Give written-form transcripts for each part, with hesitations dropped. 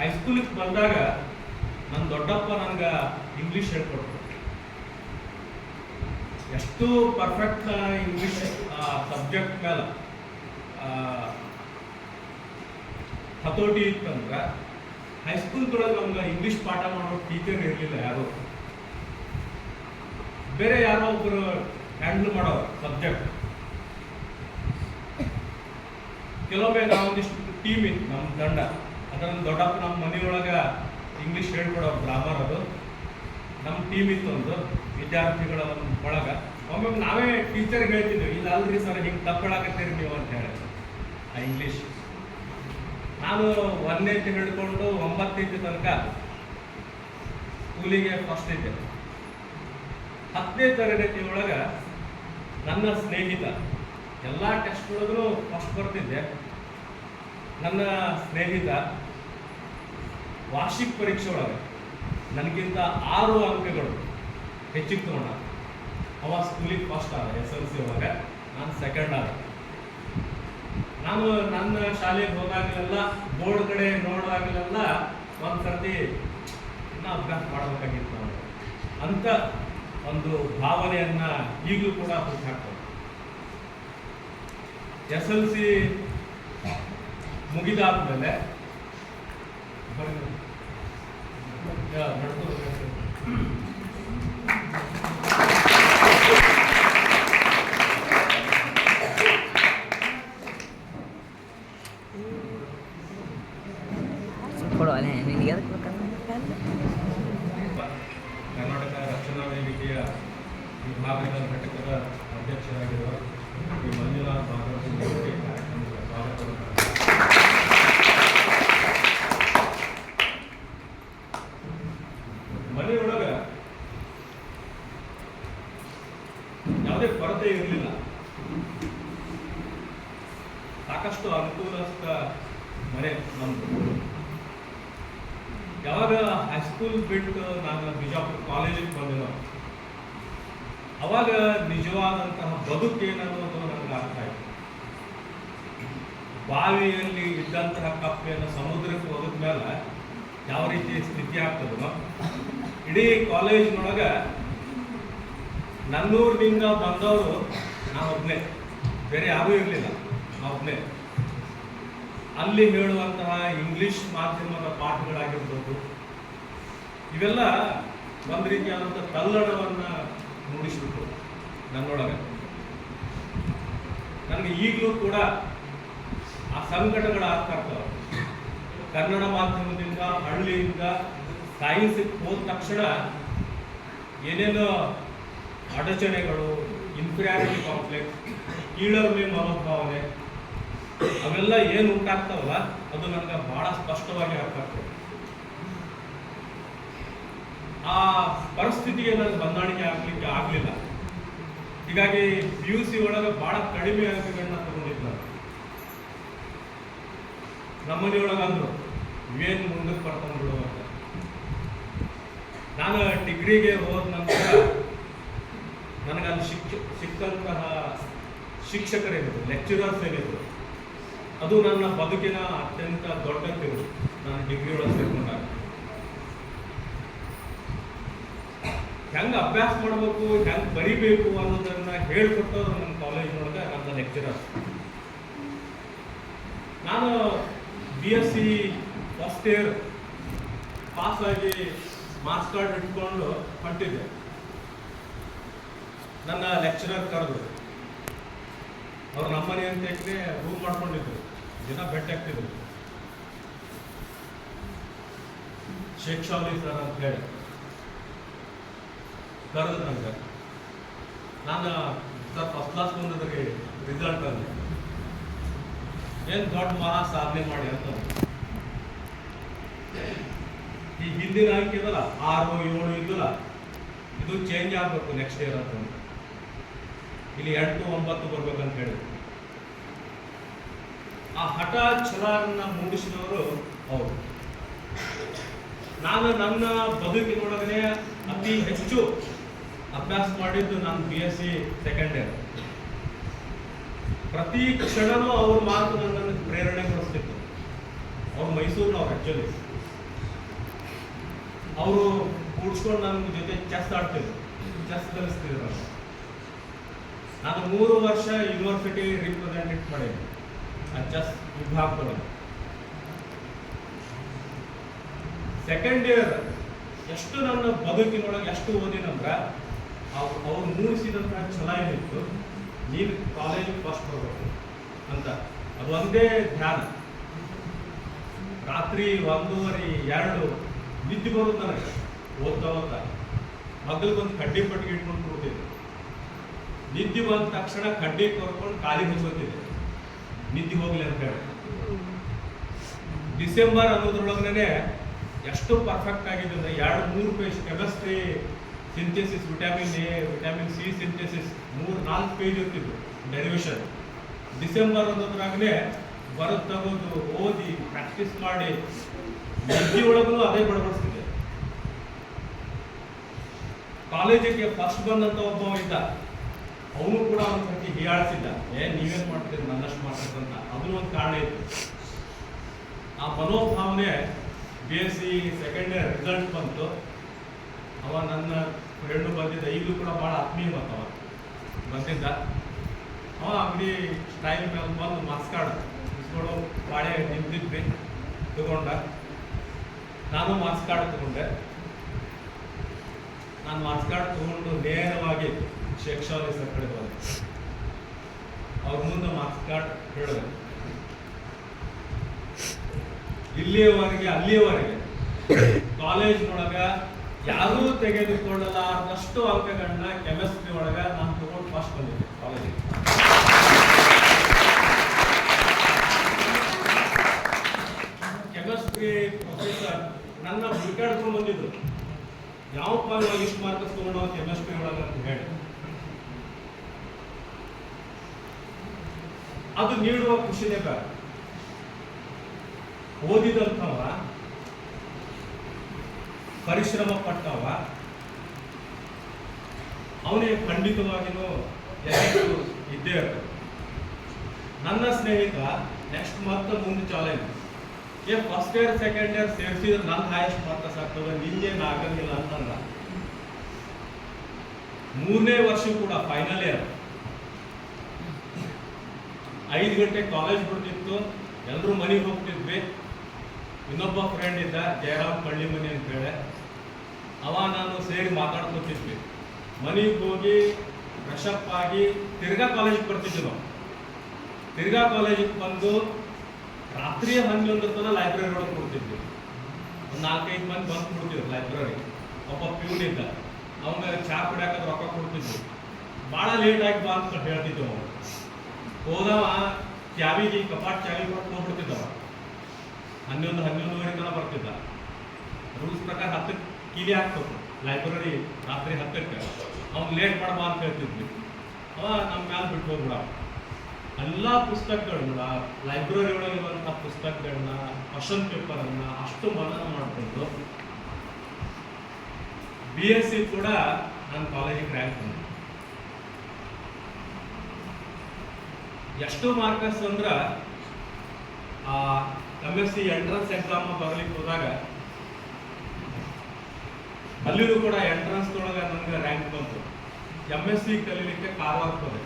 ಹೈಸ್ಕೂಲಿಗೆ ಬಂದಾಗ ನನ್ನ ದೊಡ್ಡಪ್ಪ ನನಗೆ ಇಂಗ್ಲೀಷ್ ಹೇಳ್ಕೊಡ್ತಾರೆ. ಎಷ್ಟು ಪರ್ಫೆಕ್ಟ್ ಇಂಗ್ಲೀಷ್ ಸಬ್ಜೆಕ್ಟ್ ಮೇಲೆ ಹತೋಟಿ ಇತ್ತಂದ್ರೆ ಹೈಸ್ಕೂಲ್ದೊಳಗೆ ನಮ್ಗೆ ಇಂಗ್ಲೀಷ್ ಪಾಠ ಮಾಡೋ ಟೀಚರ್ ಇರಲಿಲ್ಲ ಯಾರು, ಬೇರೆ ಯಾರೋ ಒಬ್ಬರು ಹ್ಯಾಂಡಲ್ ಮಾಡೋರು ಸಬ್ಜೆಕ್ಟ್. ಕೆಲವೊಮ್ಮೆ ನಾವೊಂದಿಷ್ಟು ಟೀಮ್ ಇತ್ತು ನಮ್ಮ ತಂಡ, ಅದನ್ನು ದೊಡ್ಡಪ್ಪ ನಮ್ಮ ಮನೆಯೊಳಗೆ ಇಂಗ್ಲೀಷ್ ಹೇಳ್ಕೊಡೋರು ಗ್ರಾಮರ್. ಅದು ನಮ್ಮ ಟೀಮ್ ಇತ್ತು ಒಂದು ವಿದ್ಯಾರ್ಥಿಗಳ ಒಂದು ಒಳಗ. ಒಮ್ಮೆ ನಾವೇ ಟೀಚರ್ಗೆ ಹೇಳ್ತಿದ್ವಿ, ಇಲ್ಲ ಅಲ್ರಿ ಸರ್ ಹಿಂಗೆ ತಪ್ಪಳಾಕತ್ತೀರಿ ನೀವು ಅಂತ ಹೇಳಿ ಆ ಇಂಗ್ಲೀಷ್. ನಾನು 1ನೇ ಹಿಡ್ಕೊಂಡು 9ನೇ ತನಕ ಸ್ಕೂಲಿಗೆ ಫಸ್ಟ್ ಇದ್ದೆ. 10ನೇ ತರಗತಿ ಒಳಗೆ ನನ್ನ ಸ್ನೇಹಿತ, ಎಲ್ಲ ಟೆಸ್ಟ್ ಒಳಗೂ ಫಸ್ಟ್ ಬರ್ತಿದ್ದೆ. ನನ್ನ ಸ್ನೇಹಿತ ವಾರ್ಷಿಕ ಪರೀಕ್ಷೆ ಒಳಗೆ ನನಗಿಂತ 6 ಅಂಕಗಳು ಹೆಚ್ಚಿಗೆ ತಗೊಂಡ. ಅವ ಸ್ಕೂಲಿಗೆ ಫಸ್ಟ್ ಆದ, SLC ಒಳಗೆ. ನಾನು ಸೆಕೆಂಡ್ ಆದ. ನಾನು ನನ್ನ ಶಾಲೆಗೆ ಹೋದಾಗಲೆಲ್ಲ ಬೋರ್ಡ್ ಕಡೆ ನೋಡೋದಾಗಲೆಲ್ಲ ಒಂದು ಸರ್ತಿ ಇನ್ನೂ ಅಭ್ಯಾಸ ಮಾಡಬೇಕಾಗಿತ್ತು ನಾವು ಅಂತ ಒಂದು ಭಾವನೆಯನ್ನ ಈಗಲೂ ಕೂಡ ಹುಟ್ಟಾಕ್ತದೆ. SLC ಮುಗಿದಾದ್ಮೇಲೆ ಕರ್ನಾಟಕ ರಕ್ಷಣಾ ವೇದಿಕೆಯ ವಿಭಾಗದ ಘಟಕದ ಅಧ್ಯಕ್ಷರಾಗಿರುವ ಶ್ರೀ ಮಂಜುನಾಥ್ ಭಾಗವತಿ ಕಾರ್ಯಕ್ರಮಕ್ಕೆ ಸ್ವಾಗತವನ್ನು. ಮನೆಯೊಳಗೆ ಯಾವುದೇ ಕೊರತೆ ಇರಲಿಲ್ಲ, ಸಾಕಷ್ಟು ಅನುಕೂಲಸ್ಥ ಮನೆ ನಮ್ಮದು. ಯಾವಾಗ ಹೈಸ್ಕೂಲ್ ಬಿಟ್ಟು ನಾನು ಬಿಜಾಪುರ ಕಾಲೇಜಿಗೆ ಬಂದಿರೋ ಅವಾಗ ನಿಜವಾದಂತಹ ಬದುಕೇನನ್ನೋದು ನನಗೆ ಅರ್ಥ ಆಯಿತು. ಬಾವಿಯಲ್ಲಿ ಇದ್ದಂತಹ ಕಪ್ಪೆಯನ್ನು ಸಮುದ್ರಕ್ಕೆ ಹೋದ ಮೇಲೆ ಯಾವ ರೀತಿ ಸ್ಥಿತಿ ಆಗ್ತದೋ, ಇಡೀ ಕಾಲೇಜಿನೊಳಗೆ ನನ್ನೂರಿನಿಂದ ಬಂದವರು ನಾವೊಬ್ಬನೇ, ಬೇರೆ ಯಾರೂ ಇರಲಿಲ್ಲ, ನಾವೊಬ್ಬನೇ. ಅಲ್ಲಿ ಹೇಳುವಂತಹ ಇಂಗ್ಲಿಷ್ ಮಾಧ್ಯಮದ ಪಾಠಗಳಾಗಿರ್ಬೋದು, ಇವೆಲ್ಲ ಒಂದು ರೀತಿಯಾದಂಥ ತಲ್ಲಣವನ್ನು ಮೂಡಿಸ್ಬಿಟ್ಟು ನನ್ನೊಳಗೆ. ನನಗೆ ಈಗಲೂ ಕೂಡ ಆ ಸಂಕಟಗಳ ಅರ್ಥ ಆಗ್ತವೆ. ಕನ್ನಡ ಮಾಧ್ಯಮದಿಂದ ಹಳ್ಳಿಯಿಂದ ಸೈನ್ಸಿಗೆ ಹೋದ ತಕ್ಷಣ ಏನೇನೋ ಅಡಚಣೆಗಳು, ಇನ್ಫೀರಿಯಾರಿಟಿ ಕಾಂಪ್ಲೆಕ್ಸ್, ಕೀಳರಿಮೆ ಮನೋಭಾವನೆ ಅವೆಲ್ಲ ಏನು ಉಂಟಾಗ್ತಾವಲ್ಲ ಅದು ನನಗೆ ಬಹಳ ಸ್ಪಷ್ಟವಾಗಿ ಅರ್ಥ ಆಗ್ತದೆ. ಆ ಪರಿಸ್ಥಿತಿಗೆ ನನಗೆ ಹೊಂದಾಣಿಕೆ ಆಗಲಿಲ್ಲ. ಹೀಗಾಗಿ PUC ಒಳಗೆ ಬಹಳ ಕಡಿಮೆ ಅಂಕಗಳನ್ನ ತಗೊಂಡಿದ್ದು ನಾನು. ನಮ್ಮನೆಯೊಳಗೆ ಅಂದ್ರು ಇವೇನು ಮುಂದಕ್ಕೆ ಬರ್ಕೊಂಡು ಬಿಡುವಂತ. ನಾನು ಡಿಗ್ರಿಗೆ ಹೋದ ನಂತರ ನನಗಲ್ಲಿ ಸಿಕ್ಕಂತಹ ಶಿಕ್ಷಕರೇನಿದ್ರು, ಲೆಕ್ಚರರ್ಸ್ ಏನಿದ್ರು, ಅದು ನನ್ನ ಬದುಕಿನ ಅತ್ಯಂತ ದೊಡ್ಡ ತಿರುವು. ನಾನು ಡಿಗ್ರಿ ಒಳಗೆ ಸೇರ್ಕೊಂಡಾಗ ಹೆಂಗೆ ಅಭ್ಯಾಸ ಮಾಡಬೇಕು, ಹೆಂಗೆ ಬರಿಬೇಕು ಅನ್ನೋದನ್ನ ಹೇಳ್ಕೊಟ್ಟವ್ರು ನನ್ನ ಕಾಲೇಜಿನೊಳಗೆ ನನ್ನ ಲೆಕ್ಚರರ್ಸ್. ನಾನು BSc ಫಸ್ಟ್ ಇಯರ್ ಪಾಸ್ ಆಗಿ ಮಾರ್ಕ್ಸ್ ಕಾರ್ಡ್ ಇಟ್ಕೊಂಡು ಹೊಂಟಿದ್ದೆ. ನನ್ನ ಲೆಕ್ಚರರ್ ಕರೆದು, ಅವ್ರು ನಮ್ಮನೆ ಅಂತ ರೂಮ್ ಮಾಡ್ಕೊಂಡಿದ್ರು, ದಿನ ಭೇಟಿ ಆಗ್ತಿದ್ರು. ಶೇಖ್ ಶಾಲಿ ಸರ್ ಅಂತ ಹೇಳಿ ಕರೆದು ನನಗೆ. ನಾನು ಸರ್ ಫಸ್ಟ್ ಕ್ಲಾಸ್ ಬಂದಿದ್ರಿಗೆ ರಿಸಲ್ಟ್ ಅಲ್ಲಿ ಏನು ದೊಡ್ಡ ಮಹಾ ಸಾಧನೆ ಮಾಡಿ ಅಂತ. ಈ ಹಿಂದಿನ ಅಂಕ ಇದಲ್ಲ 6, 7 ಇದ್ದಲ್ಲ, ಇದು ಚೇಂಜ್ ಆಗಬೇಕು ನೆಕ್ಸ್ಟ್ ಇಯರ್ ಅಂತ. ಇಲ್ಲಿ 8, 9 ಬರ್ಬೇಕಂತ ಹೇಳಿದ್ರು. ಆ ಹಠ ಛಲನ್ನ ಮೂಡಿಸಿದವರು ಅವರು. ನಾನು ನನ್ನ ಬದುಕಿನೊಳಗನೆ ಅತಿ ಹೆಚ್ಚು ಅಭ್ಯಾಸ ಮಾಡಿದ್ದು ನಾನು BSc ಸೆಕೆಂಡ್ ಇಯರ್. ಪ್ರತಿ ಕ್ಷಣನೂ ಅವ್ರ ಮಾತು ನನ್ನನ್ನು ಪ್ರೇರಣೆಗೊಳಿಸ್ತಿತ್ತು. ಅವ್ರು ಮೈಸೂರಿನವ್ರು ಆ್ಯಕ್ಚುಲಿ. ಅವರು ಕೂಡ್ಸ್ಕೊಂಡು ನನ್ನ ಜೊತೆ ಚೆಸ್ ಆಡ್ತಿದ್ರು, ಚೆಸ್ ಕಲಿಸ್ತಿದ್ರು. ನಾನು 3 ವರ್ಷ ಯೂನಿವರ್ಸಿಟಿ ರಿಪ್ರೆಸೆಂಟೇಟ್ ಮಾಡಿದ್ದೆ ಆ ಚೆಸ್ ವಿಭಾಗದೊಳಗೆ. ಸೆಕೆಂಡ್ ಇಯರ್ ಎಷ್ಟು ನನ್ನ ಬದುಕಿನೊಳಗೆ ಎಷ್ಟು ಓದಿನಂದ್ರೆ ಅವ್ರು ಮೂಡಿಸಿದಂತಹ ಛಲ ಏನಿತ್ತು, ನೀನು ಕಾಲೇಜಿಗೆ ಫಸ್ಟ್ ಬರಬೇಕು ಅಂತ. ಅದು ಒಂದೇ ಧ್ಯಾನ. ರಾತ್ರಿ 1:30, 2 ನಿದ್ದೆ ಬರೋದು ನನಗೆ ಓದ್ತಾ ಓದ್ತಾ. ಮಗಲ್ಗೊಂದು ಕಡ್ಡಿ ಪಟ್ಟಿಗೆ ಇಟ್ಕೊಂಡು ಕೂತಿದ್ದೆ. ನಿದ್ದೆ ಬಂದ ತಕ್ಷಣ ಕಡ್ಡಿ ಕೊರ್ಕೊಂಡು ಕಾಲಿಗೆ ಹಚ್ಕೋತಿದ್ದೆ, ನಿದ್ದೆ ಹೋಗ್ಲಿ ಅಂತ ಹೇಳಿ. ಡಿಸೆಂಬರ್ ಅನ್ನೋದ್ರೊಳಗನೆ ಎಷ್ಟು ಪರ್ಫೆಕ್ಟ್ ಆಗಿದೆ ಅಂದರೆ 2-3 page chemistry synthesis, vitamin A, vitamin C synthesis 3-4 page ಇರ್ತಿದ್ವು ಡೆರಿವೇಶನ್. ಡಿಸೆಂಬರ್ ಅನ್ನೋದ್ರಾಗಲೇ ಬರೋದು ತಗೋದು ಓದಿ ಪ್ರಾಕ್ಟೀಸ್ ಮಾಡಿ ನಿದ್ದೆ ಒಳಗೂ ಅದೇ ಬಡಬಡಿಸ್ತಿದ್ದೆ. ಕಾಲೇಜಿಗೆ ಫಸ್ಟ್ ಬಂದಂತ ಒಬ್ಬ ಇದ್ದ, ಅವನು ಕೂಡ ಒಂದು ಸರ್ತಿ ಹೀಯಾಳಿಸಿದ್ದ, ನೀವೇನು ಮಾಡ್ತೀರಿ ನನ್ನಷ್ಟು ಮಾಡ್ತೀರಂತ. ಅದು ಒಂದು ಕಾರಣ ಇತ್ತು. ಆ ಮನೋಭಾವನೆ BSc ಸೆಕೆಂಡ್ ಇಯರ್ ರಿಸಲ್ಟ್ ಬಂತು. ಅವ ನನ್ನ ಫ್ರೆಂಡು ಬಂದಿದ್ದ, ಈಗಲೂ ಕೂಡ ಭಾಳ ಆತ್ಮೀಯ ಮತ್ತವ ಬಂದಿದ್ದ. ಅವ ಅಂಗಡಿ ಸ್ಟೈಲ್ ಮೇಲೆ ಬಂದು ಮಾರ್ಕ್ಸ್ ಕಾರ್ಡ್ ಇಸ್ಕೊಂಡು ಬಾಳೆ ನಿಂತಿದ್ವಿ, ತಗೊಂಡ. ನಾನು ಮಾರ್ಕ್ಸ್ ಕಾರ್ಡ್ ತಗೊಂಡೆ. ನಾನು ಮಾರ್ಕ್ಸ್ ಕಾರ್ಡ್ ತಗೊಂಡು ನೇರವಾಗಿ ಶಿಕ್ಷಣ ಸರ್ ಕಡೆ ಬಂದೆ. ಅವ್ರ ಮುಂದೆ ಮಾರ್ಕ್ಸ್ ಕಾರ್ಡ್ ಹೇಳಿದೆ. ಇಲ್ಲಿಯವರೆಗೆ ಅಲ್ಲಿಯವರೆಗೆ ಕಾಲೇಜ್ನೊಳಗ ಯಾರೂ ತೆಗೆದುಕೊಳ್ಳಲಾರದಷ್ಟು ಅಂಕಗಳನ್ನ ಕೆಮಿಸ್ಟ್ರಿ ಒಳಗ ನಾನು ತಗೊಂಡು ಫಸ್ಟ್ ಬಂದಿದ್ದೆ ಕಾಲೇಜಿಗೆ. ಕೆಮಿಸ್ಟ್ರಿ ಪ್ರೊಫೆಸರ್ ನನ್ನ ಹುಡುಕಾಡ್ಕೊಂಡು ಬಂದಿದ್ರು, ಯಾವಪ್ಪ ಇಷ್ಟು ಮಾರ್ಕ್ಸ್ ತಗೊಂಡು ಕೆಮಿಸ್ಟ್ರಿ ಒಳಗ ಅಂತ ಹೇಳಿ. ಅದು ನೀಡುವ ಖುಷಿನೇ ಬೇಡ. ಓದಿದಂಥವ, ಪರಿಶ್ರಮ ಪಟ್ಟವ, ಅವನಿಗೆ ಖಂಡಿತವಾಗಿಯೂ ಯಶಸ್ಸು ಇದ್ದೇ ಇರ್ತದೆ. ನನ್ನ ಸ್ನೇಹಿತ ನೆಕ್ಸ್ಟ್ ಮತ್ತೆ ಮುಂದೆ challenge, first year second year ಸೇರಿಸಿದ್ರೆ ನನ್ನ ಹೈಯೆಸ್ಟ್ ಮಾರ್ಕ್ಸ್ ಆಗ್ತದೆ, ನಿಂಗೇನು ಆಗಂಗಿಲ್ಲ ಅಂತಂದ. 3ನೇ ವರ್ಷ ಕೂಡ ಫೈನಲ್ ಇಯರ್ 5 ಗಂಟೆ ಕಾಲೇಜ್ ಬಿಡ್ತಿತ್ತು, ಎಲ್ಲರೂ ಮನೆಗೆ ಹೋಗ್ತಿದ್ವಿ. ಇನ್ನೊಬ್ಬ ಫ್ರೆಂಡ್ ಇದ್ದ, ಜಯರಾಮ್ ಕಳ್ಳಿ ಮನೆ ಅಂತ ಹೇಳಿ, ಅವ ನಾನು ಸೇರಿ ಮಾತಾಡ್ಕೊತಿದ್ವಿ. ಮನೆಗೆ ಹೋಗಿ ಫ್ರೆಶಪ್ ಆಗಿ ತಿರ್ಗಾ ಕಾಲೇಜಿಗೆ ಬರ್ತಿದ್ವಿ ನಾವು. ತಿರ್ಗಾ ಕಾಲೇಜಿಗೆ ಬಂದು ರಾತ್ರಿ 11 ತನಕ ಲೈಬ್ರರಿ ಒಳಗೆ ಕೊಡ್ತಿದ್ವಿ. ಒಂದು 4-5 ಮಂದಿ ಬಂದು ಕೊಡ್ತಿದ್ರು ಲೈಬ್ರರಿ. ಒಬ್ಬ ಪ್ಯೂನ್ ಇದ್ದ, ಅವಂಗ ಚಾ ಕುಡಿಯಾಕದ ರೊಕ್ಕ ಕೊಡ್ತಿದ್ವಿ. ಭಾಳ ಲೇಟ್ ಆಗಿ ಬಾ ಅಂತ ಹೇಳ್ತಿದ್ದೆವು. ಅವನು ಹೋದವ ಚಾವಿಗೆ ಕಪಾಟ್ ಚಾವಿ ಕೊಟ್ಟು ಹೋಗ್ಬಿಡ್ತಿದ್ದವ. 11-11:30 ತನಕ ಬರ್ತಿದ್ದ. ರೂಲ್ಸ್ ಪ್ರಕಾರ 10ಕ್ಕೆ ಕೀಲಿ ಹಾಕ್ಬೇಕು ಲೈಬ್ರರಿ, ರಾತ್ರಿ 10ಕ್ಕೆ. ಅವ್ನು ಲೇಟ್ ಮಾಡಬಾ ಅಂತ ಹೇಳ್ತಿದ್ವಿ. ಅವ ನಮ್ಮ ಮ್ಯಾಲೆ ಬಿಟ್ಟು ಹೋಗ್ಬಿಡ. ಎಲ್ಲ ಪುಸ್ತಕಗಳನ್ನ, ಲೈಬ್ರರಿ ಒಳಗಿರುವಂಥ ಪುಸ್ತಕಗಳನ್ನ, ಕ್ವಶನ್ ಪೇಪರನ್ನು ಅಷ್ಟು ಮನನ ಮಾಡಿಕೊಂಡು BSc ಕೂಡ ನನ್ನ ಕಾಲೇಜಿಗೆ ರ್ಯಾಂಕ್ ಬಂತು. ಎಷ್ಟು ಮಾರ್ಕಸ್ ಅಂದ್ರೆ MSc ಎಂಟ್ರನ್ಸ್ ಎಕ್ಸಾಮ್ ಬರಲಿಕ್ಕೆ ಹೋದಾಗ ಅಲ್ಲಿಯೂ ಕೂಡ ಎಂಟ್ರನ್ಸ್ದೊಳಗೆ ನನಗೆ ರ್ಯಾಂಕ್ ಬಂತು. MSc ಕಲೀಲಿಕ್ಕೆ ಕಾರವಾರಕ್ಕೆ ಹೋದೆ.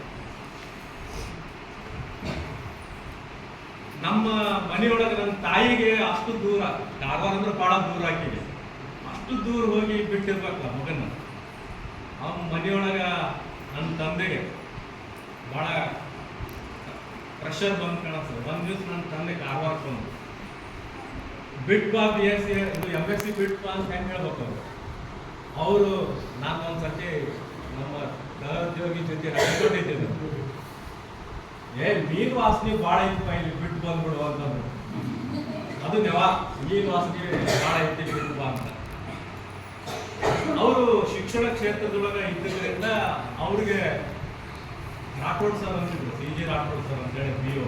ನಮ್ಮ ಮನೆಯೊಳಗೆ ನನ್ನ ತಾಯಿಗೆ ಅಷ್ಟು ದೂರ, ಕಾರವಾರ ಅಂದ್ರೆ ಭಾಳ ದೂರ ಆಕಿಗೆ. ಅಷ್ಟು ದೂರ ಹೋಗಿ ಬಿಟ್ಟಿರ್ಬೇಕಲ್ಲ ಮಗನ. ಅವನ ಮನೆಯೊಳಗ ನನ್ನ ತಂದೆಗೆ ಭಾಳ ಪ್ರೆಷರ್ ಬಂದು ಕಾಣಿಸ್ತದೆ. ಒಂದು ದಿವಸ ನನ್ನ ತಂದೆ ಕಾರವಾರಕ್ಕೆ ಬಂದು ಬಿಟ್ ಬಾ BSc ಇದು MSc ಬಿಟ್ ಬಾ ಅಂತ ಹೆಂಗೆ ಹೇಳ್ಬೇಕು ಅವರು. ನಾನು ಒಂದು ಸರ್ತಿ ನಮ್ಮ ಸಹೋದ್ಯೋಗಿ ಜೊತೆ ಹಚ್ಕೊಂಡಿದ್ದೇನೆ, ಮೀನು ವಾಸನೆ ಭಾಳ ಐತಪ್ಪ ಇಲ್ಲಿ ಬಿಟ್ಟು ಬಂದ್ಬಿಡು ಅಂತಂದ್ರು. ಅದು ನೆವ ಮೀನು ವಾಸನೆ ಭಾಳ ಐತಿ ಬಿಟ್ಟು ಬಾ ಅಂತ. ಅವರು ಶಿಕ್ಷಣ ಕ್ಷೇತ್ರದೊಳಗೆ ಇದ್ದಿದ್ದರಿಂದ ಅವ್ರಿಗೆ ರಾಠೋಡ್ ಸರ್ ಅಂತಿದ್ರು, CG ರಾಠೋಡ್ ಸರ್ ಅಂತೇಳಿ BO.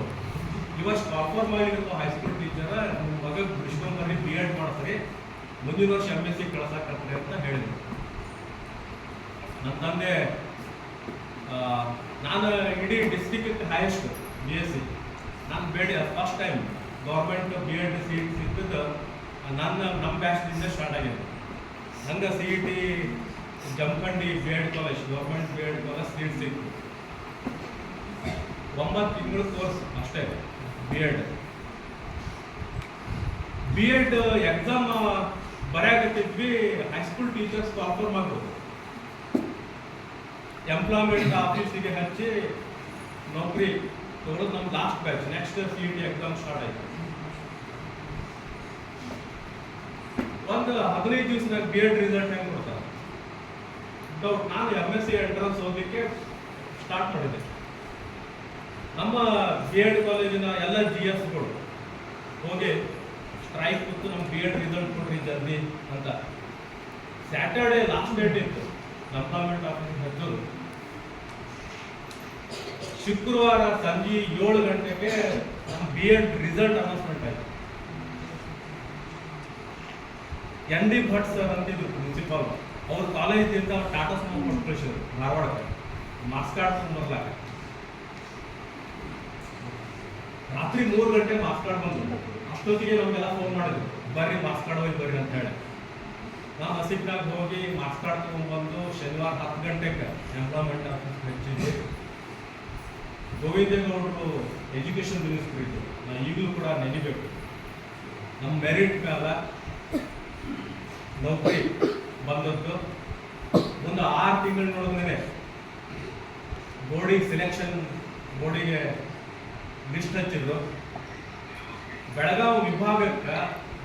ಇವಷ್ಟು ಟಾಪರ್ ಮಾಡಿರೋ ಹೈಸ್ಕೂಲ್ ಟೀಚರ್, ನಿಮ್ಮ ಮಗ ಬಿಡಿಸ್ಕೊಂಡ್ಬರ್ರಿ, B.Ed ಮಾಡ್ತಾರೆ, ಮುಂದಿನ ವರ್ಷ MSc ಕಳ್ಸಾಕತ್ತಾರೆ ಅಂತ ಹೇಳಿದ್ರು. ನನ್ನ ತಂದೆ ನಾನು ಇಡೀ ಡಿಸ್ಟ್ರಿಕ್ಟ್ ಹೈಯೆಸ್ಟ್ BSc ನಾನು ಬೇಡ. First time government B.Ed seat ಸಿಕ್ಕಿದ್ದು ನಮ್ಮ ಬ್ಯಾಚ್ನಿಂದ ಸ್ಟಾರ್ಟ್ ಆಗಿದೆ. ಹಂಗೆ C E T Jamkhandi B Ed college, government B Ed college seat ಸಿಕ್ತು. 9 ತಿಂಗಳ ಕೋರ್ಸ್ ಅಷ್ಟೇ B Ed. B Ed exam ಬರೆಯಾಕತ್ತಿದ್ವಿ, ಹೈಸ್ಕೂಲ್ ಟೀಚರ್ಸ್ ಆಫರ್ ಮಾಡಿದ್ರು. ಎಂಪ್ಲಾಯ್ಮೆಂಟ್ ಆಫೀಸಿಗೆ ಹಚ್ಚಿ ನೌಕರಿ ತಗೊಳ್ಳೋದು ನಮ್ಮ last batch. Next C E T exam start ಆಯಿತು. ಒಂದು 15 ದಿವಸದಾಗ ಬಿ ಎಡ್ ರಿಸಲ್ಟ್ ಹೆಂಗೆ ಕೊಡ್ತಾರೆ ಡೌಟ್. ನಾನು MSc ಎಂಟ್ರನ್ಸ್ ಓದಲಿಕ್ಕೆ ಸ್ಟಾರ್ಟ್ ಮಾಡಿದ್ದೆ. ನಮ್ಮ ಬಿ ಎಡ್ ಕಾಲೇಜಿನ ಎಲ್ಲ GSಗಳು ಹೋಗಿ ಸ್ಟ್ರೈಕ್ ಕೊಟ್ಟು ನಮ್ಮ ಬಿ ಎಡ್ ರಿಸಲ್ಟ್ ಕೊಡ್ರಿ ಜಲ್ದಿ ಅಂತ. ಸ್ಯಾಟರ್ಡೇ ಲಾಸ್ಟ್ ಡೇಟ್ ಇತ್ತು ಎಂಪ್ಲಾಯ್ಮೆಂಟ್ ಆಫೀಸ್ ಹಚ್ಚೋದು. ಶುಕ್ರವಾರ ಸಂಜೆ 7 ಗಂಟೆಗೆ ನಮ್ಮ ಬಿ ಎಡ್ ರಿಸಲ್ಟ್ ಅನೌನ್ಸ್ಮೆಂಟ್ ಆಯಿತು. ND ಭಟ್ ಸರ್ ಅಂತಿದ್ರು ಪ್ರಿನ್ಸಿಪಾಲ್. ಅವ್ರ ಕಾಲೇಜಿಂದ ಟಾಟಾ ಸ್ಮೋಕ್ ಕೊಟ್ಟು ಕಳಿಸಿದ್ರು ಧಾರವಾಡಕ್ಕೆ ಮಾರ್ಕ್ಸ್ ಕಾರ್ಡ್ ಬರ್ಲಾಕ. ರಾತ್ರಿ 3 ಗಂಟೆ ಮಾರ್ಕ್ಸ್ ಕಾರ್ಡ್ ಬಂದು. ಅಷ್ಟೊತ್ತಿಗೆ ನಮಗೆಲ್ಲ ಫೋನ್ ಮಾಡಿದ್ರು, ಬರ್ರಿ ಮಾರ್ಕ್ಸ್ ಕಾರ್ಡ್ ಹೋಗಿ ಬರ್ರಿ ಅಂತ ಹೇಳಿ. ನಾವು ಹಸಿಬ್ನಾಗ ಹೋಗಿ ಮಾರ್ಕ್ಸ್ ಕಾರ್ಡ್ ತೊಗೊಂಡ್ಬಂದು ಶನಿವಾರ 10 ಗಂಟೆಗೆ ಎಂಪ್ಲಾಯ್ಮೆಂಟ್ ಆಫೀಸ್ ಹಚ್ಚಿದ್ವಿ. ಗೋವಿಂದೇಗೌಡರು ಎಜುಕೇಷನ್ ಮಿನಿಸ್ಟರ್ ಇದ್ರು, ನಾನು ಈಗಲೂ ಕೂಡ ನೆನಿಬೇಕು. ನಮ್ಮ ಮೆರಿಟ್ ಮೇಲೆ ನೌಕರಿ ಬಂದದ್ದು. ಒಂದು 6 ತಿಂಗಳಿನೊಳಗನೆ ಬೋರ್ಡಿಗೆ ಸೆಲೆಕ್ಷನ್, ಬೋರ್ಡಿಗೆ ಲಿಸ್ಟ್ ಹಚ್ಚಿದ್ರು. ಬೆಳಗಾವಿ ವಿಭಾಗಕ್ಕೆ,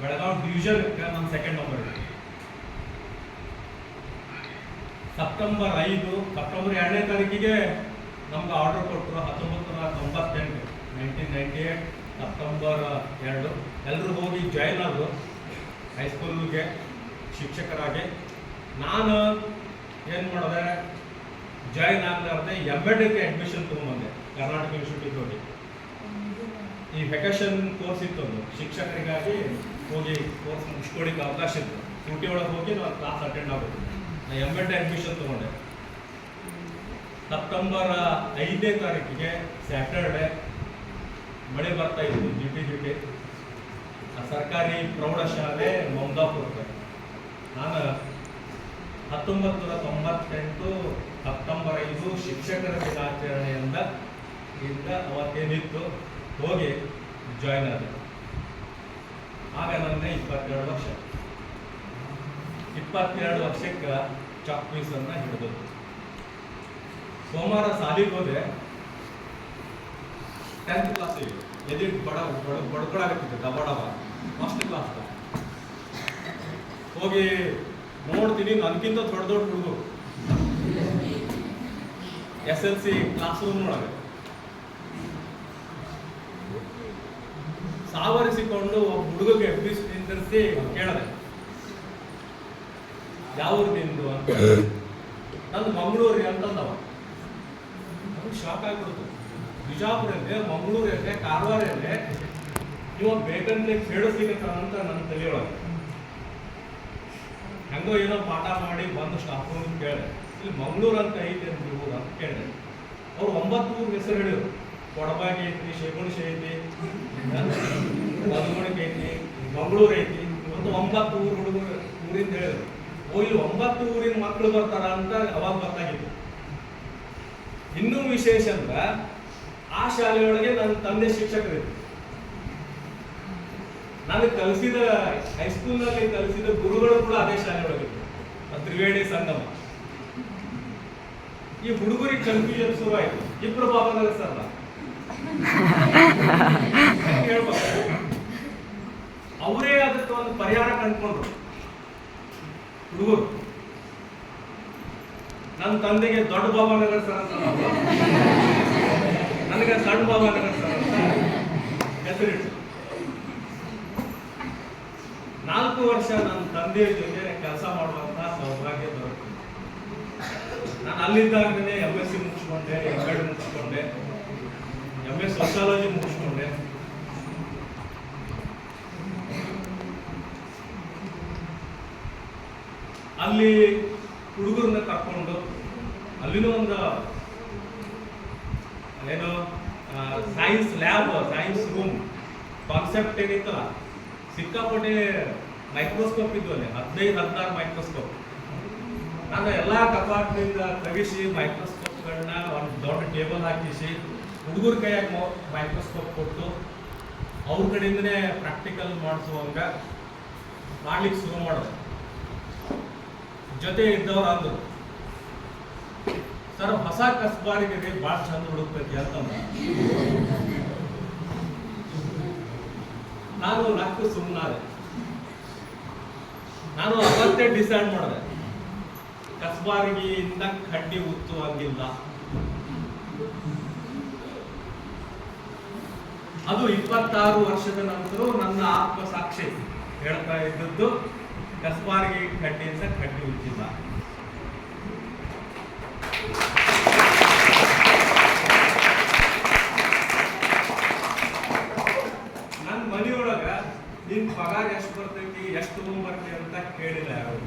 ಬೆಳಗಾವಿ ಡಿವಿಷನ್ಗೆ ನಾನು 2nd ನಂಬರ್ ಇತ್ತು. ಸೆಪ್ಟೆಂಬರ್ 2ನೇ ತಾರೀಕಿಗೆ ನಮ್ಗೆ ಆರ್ಡರ್ ಕೊಟ್ಟರು. 1998 1998 ಸೆಪ್ಟೆಂಬರ್ 2 ಎಲ್ಲರೂ ಹೋಗಿ ಜಾಯ್ನ್ ಆದರು ಹೈಸ್ಕೂಲ್ಗೆ ಶಿಕ್ಷಕರಾಗಿ. ನಾನು ಏನು ಮಾಡಿದೆ, ಜಾಯ್ನ್ ಆಗಲಾರ್ದೆ MEdಗೆ ಅಡ್ಮಿಷನ್ ತೊಗೊಂಬಂದೆ ಕರ್ನಾಟಕ ಯೂನಿವರ್ಸಿಟಿಗೆ ಹೋಗಿ. ಈ ವೆಕೇಶನ್ ಕೋರ್ಸ್ ಇತ್ತು, ಶಿಕ್ಷಕರಿಗಾಗಿ ಹೋಗಿ ಕೋರ್ಸ್ ಮುಗಿಸ್ಕೊಳ್ಳಿಕ್ಕೆ ಅವಕಾಶ ಇತ್ತು. ಸೂಟಿ ಒಳಗೆ ಹೋಗಿ ನಾನು ಕ್ಲಾಸ್ ಅಟೆಂಡ್ ಆಗೋದು. ನಾನು MEd ಅಡ್ಮಿಷನ್ ತೊಗೊಂಡೆ. ಸೆಪ್ಟೆಂಬರ್ 5ನೇ ತಾರೀಕಿಗೆ ಸ್ಯಾಟರ್ಡೆ ಮಳೆ ಬರ್ತಾ ಇತ್ತು, ಜಿಟಿ ಸರ್ಕಾರಿ ಪ್ರೌಢಶಾಲೆ ಮಮದಾಪುರಕ್ಕೆ. ನಾನು 1998 ಸೆಪ್ಟೆಂಬರ್ 5 ಶಿಕ್ಷಕರ ದಿನಾಚರಣೆಯಿಂದ ಅವತ್ತೇನಿತ್ತು ಹೋಗಿ ಜಾಯ್ನ್ ಆದೆ. ಆಗ ನನ್ನ 22 ವರ್ಷ. 22 ವರ್ಷಕ್ಕೆ ಚಾಕ್ ಪೀಸನ್ನು ಹಿಡಿದು ಸೋಮವಾರ ಸಾಲಿಗೆ ಹೋದೆ. 10th ಕ್ಲಾಸಿಗೆ ಎದಿಟ್ಟು ಬಡ್ಕೊಳಾಗತ್ತಿತ್ತು ದಬಾಡವ. ಫಸ್ಟ್ ಕ್ಲಾಸ್ ಹೋಗಿ ನೋಡ್ತೀನಿ, ನನಗಿಂತ ದೊಡ್ಡ ಹುಡುಗರು SLC ಕ್ಲಾಸ್ ರೂಮ್ ಒಳಗೆ ಸಾವರಿಸಿಕೊಂಡು ಒಬ್ಬ ಹುಡುಗಗೆ ನಿಂತಿರಿಸಿ ಕೇಳಿದೆ, ಯಾವ ನಿಂದು ಅಂತ. ನಂದು ಮಂಗಳೂರು ಅಂತಂದವ. ನಮ್ಗೆ ಶಾಕ್ ಆಗಿಬಿಡ್ತು. ಬಿಜಾಪುರಲ್ಲೇ, ಮಂಗಳೂರಲ್ಲೇ, ಕಾರವಾರಲ್ಲೇ ಇವಾಗ ಬೇಕಂತಲೇ ಕೇಳಿಸ್ಲಿಕ್ಕೆ ಅಂತ ನನ್ನ ತಲೆಯೊಳಗೆ. ಹೆಂಗೋ ಏನೋ ಪಾಠ ಮಾಡಿ ಬಂದು ಸ್ಟಾಫ್ ರೂಮ್ ಕೇಳಿದೆ, ಇಲ್ಲಿ ಮಂಗಳೂರು ಅಂತ ಐತೆ ಅಂತ ಊರು ಅಂತ ಕೇಳಿದೆ. ಅವ್ರು 9 ಊರು ಹೆಸರು ಹೇಳಿದ್ರು. ಕೊಡಬಾಗಿ ಐತಿ, ಶೇಗುಣಶಿ ಐತಿ, ಬದಗುಣಿಗೆ ಐತಿ, ಮಂಗಳೂರು ಐತಿ. ಇವತ್ತು 9 ಊರು ಹುಡುಗರು ಊರಿಂದ ಹೇಳಿದ್ರು. ಇಲ್ಲಿ 9 ಊರಿನ ಮಕ್ಕಳು ಬರ್ತಾರ ಅಂತ ಅವಾಗ ಗೊತ್ತಾಗಿತ್ತು. ಇನ್ನೂ ವಿಶೇಷ ಅಂದ್ರೆ ಆ ಶಾಲೆಯೊಳಗೆ ನನ್ನ ತಂದೆ ಶಿಕ್ಷಕರಿದ್ರು. ನನಗೆ ಕಲಿಸಿದ ಹೈಸ್ಕೂಲ್ನಲ್ಲಿ ಕಲಿಸಿದ ಗುರುಗಳು ಕೂಡ ಅದೇ ಶಾಲೆಯೊಳಗಿದ್ರು, ತ್ರಿವೇಣಿ ಸಂಗಮ. ಈ ಹುಡುಗರಿಗೆ ಕನ್ಫ್ಯೂಷನ್ ಶುರುವಾಯಿತು. ಇಬ್ರು ಬಾಬಾ ಸರ್ ಹೇಳ್ಬೇಕು. ಅವರೇ ಅದಕ್ಕೆ ಒಂದು ಪರಿಹಾರ ಕಂಡುಕೊಂಡ್ರು ಹುಡುಗರು. ನನ್ನ ತಂದೆಗೆ ದೊಡ್ಡ ಬಾಬಾನಗರ್ ಸರ್ ಅಂತ, ನನಗೆ ಸಣ್ಣ ಬಾಬಾನಗರ್ ಸರ್ ಅಂತ ಹೆಸರಿಟ್ಟು 4 ವರ್ಷ ನನ್ನ ತಂದೆಯ ಜೊತೆ ಕೆಲಸ ಮಾಡುವಂತಹ ಸೌಭಾಗ್ಯ ದೊರಕಿತು. ನಾನು ಅಲ್ಲಿದ್ದಾಗಲೇ MSc ಮುಗಿಸ್ಕೊಂಡೆ, MEd ಮುಗಿಸ್ಕೊಂಡೆ, MS ಸೋಶಿಯಾಲಜಿ ಮುಗಿಸ್ಕೊಂಡೆ. ಅಲ್ಲಿ ಹುಡುಗರನ್ನ ಕರ್ಕೊಂಡು ಅಲ್ಲಿನೂ ಒಂದು ಏನು science lab, science room concept ಏನಿತ್ತಲ್ಲ ಸಿಕ್ಕಾಪಟ್ಟೆ ಮೈಕ್ರೋಸ್ಕೋಪ್ ಇದ್ವು ಅಲ್ಲಿ 15-16 ಮೈಕ್ರೋಸ್ಕೋಪ್. ನಾನು ಎಲ್ಲ ಕಪಾಟಿನಿಂದ ತೆಗಿಸಿ ಮೈಕ್ರೋಸ್ಕೋಪ್ಗಳನ್ನ ಒಂದು ದೊಡ್ಡ ಟೇಬಲ್ ಹಾಕಿಸಿ ಹುಡುಗರ ಕೈಯಾಗ ಮೈಕ್ರೋಸ್ಕೋಪ್ ಕೊಟ್ಟು ಅವ್ರ ಕಡೆಯಿಂದನೇ ಪ್ರಾಕ್ಟಿಕಲ್ ಮಾಡಿಸುವಂಗ ಮಾಡ್ಲಿಕ್ಕೆ ಶುರು ಮಾಡಿದೆ. ಜೊತೆ ಇದ್ದವ್ರು ಅಂದರು, ಸರ್ ಹೊಸ ಕಸ್ಬಾರಿಗೆ ಭಾಳ ಚಂದ ಹುಡುಕ್ತೈತಿ ಅಂತಂದ. ನಾನು ನಕ್ಕು ಸುಮ್ಮನಾದೆ. ನಾನು ಅವತ್ತೇ ಡಿಸೈಡ್ ಮಾಡಿದೆ, ಕಸ್ಬಾರಿಗಿಂದ ಕಡ್ಡಿ ಉತ್ತು ಹಂಗಿಲ್ಲ. ಅದು 26 ವರ್ಷದ ನಂತರ ನನ್ನ ಆತ್ಮಸಾಕ್ಷಿ ಹೇಳ್ತಾ ಇದ್ದದ್ದು, ಕಸ್ಬಾರಿಗೆ ಕಡ್ಡಿಯಿಂದ ಕಡ್ಡಿ ಉಚ್ಚಿಲ್ಲ. ನನ್ನ ಮನೆಯೊಳಗ ನಿನ್ ಪಗಾರ ಎಷ್ಟು ಬರ್ತೈತಿ, ಎಷ್ಟು ಬರ್ತೈತಿ ಅಂತ ಕೇಳಿಲ್ಲ ಯಾರು.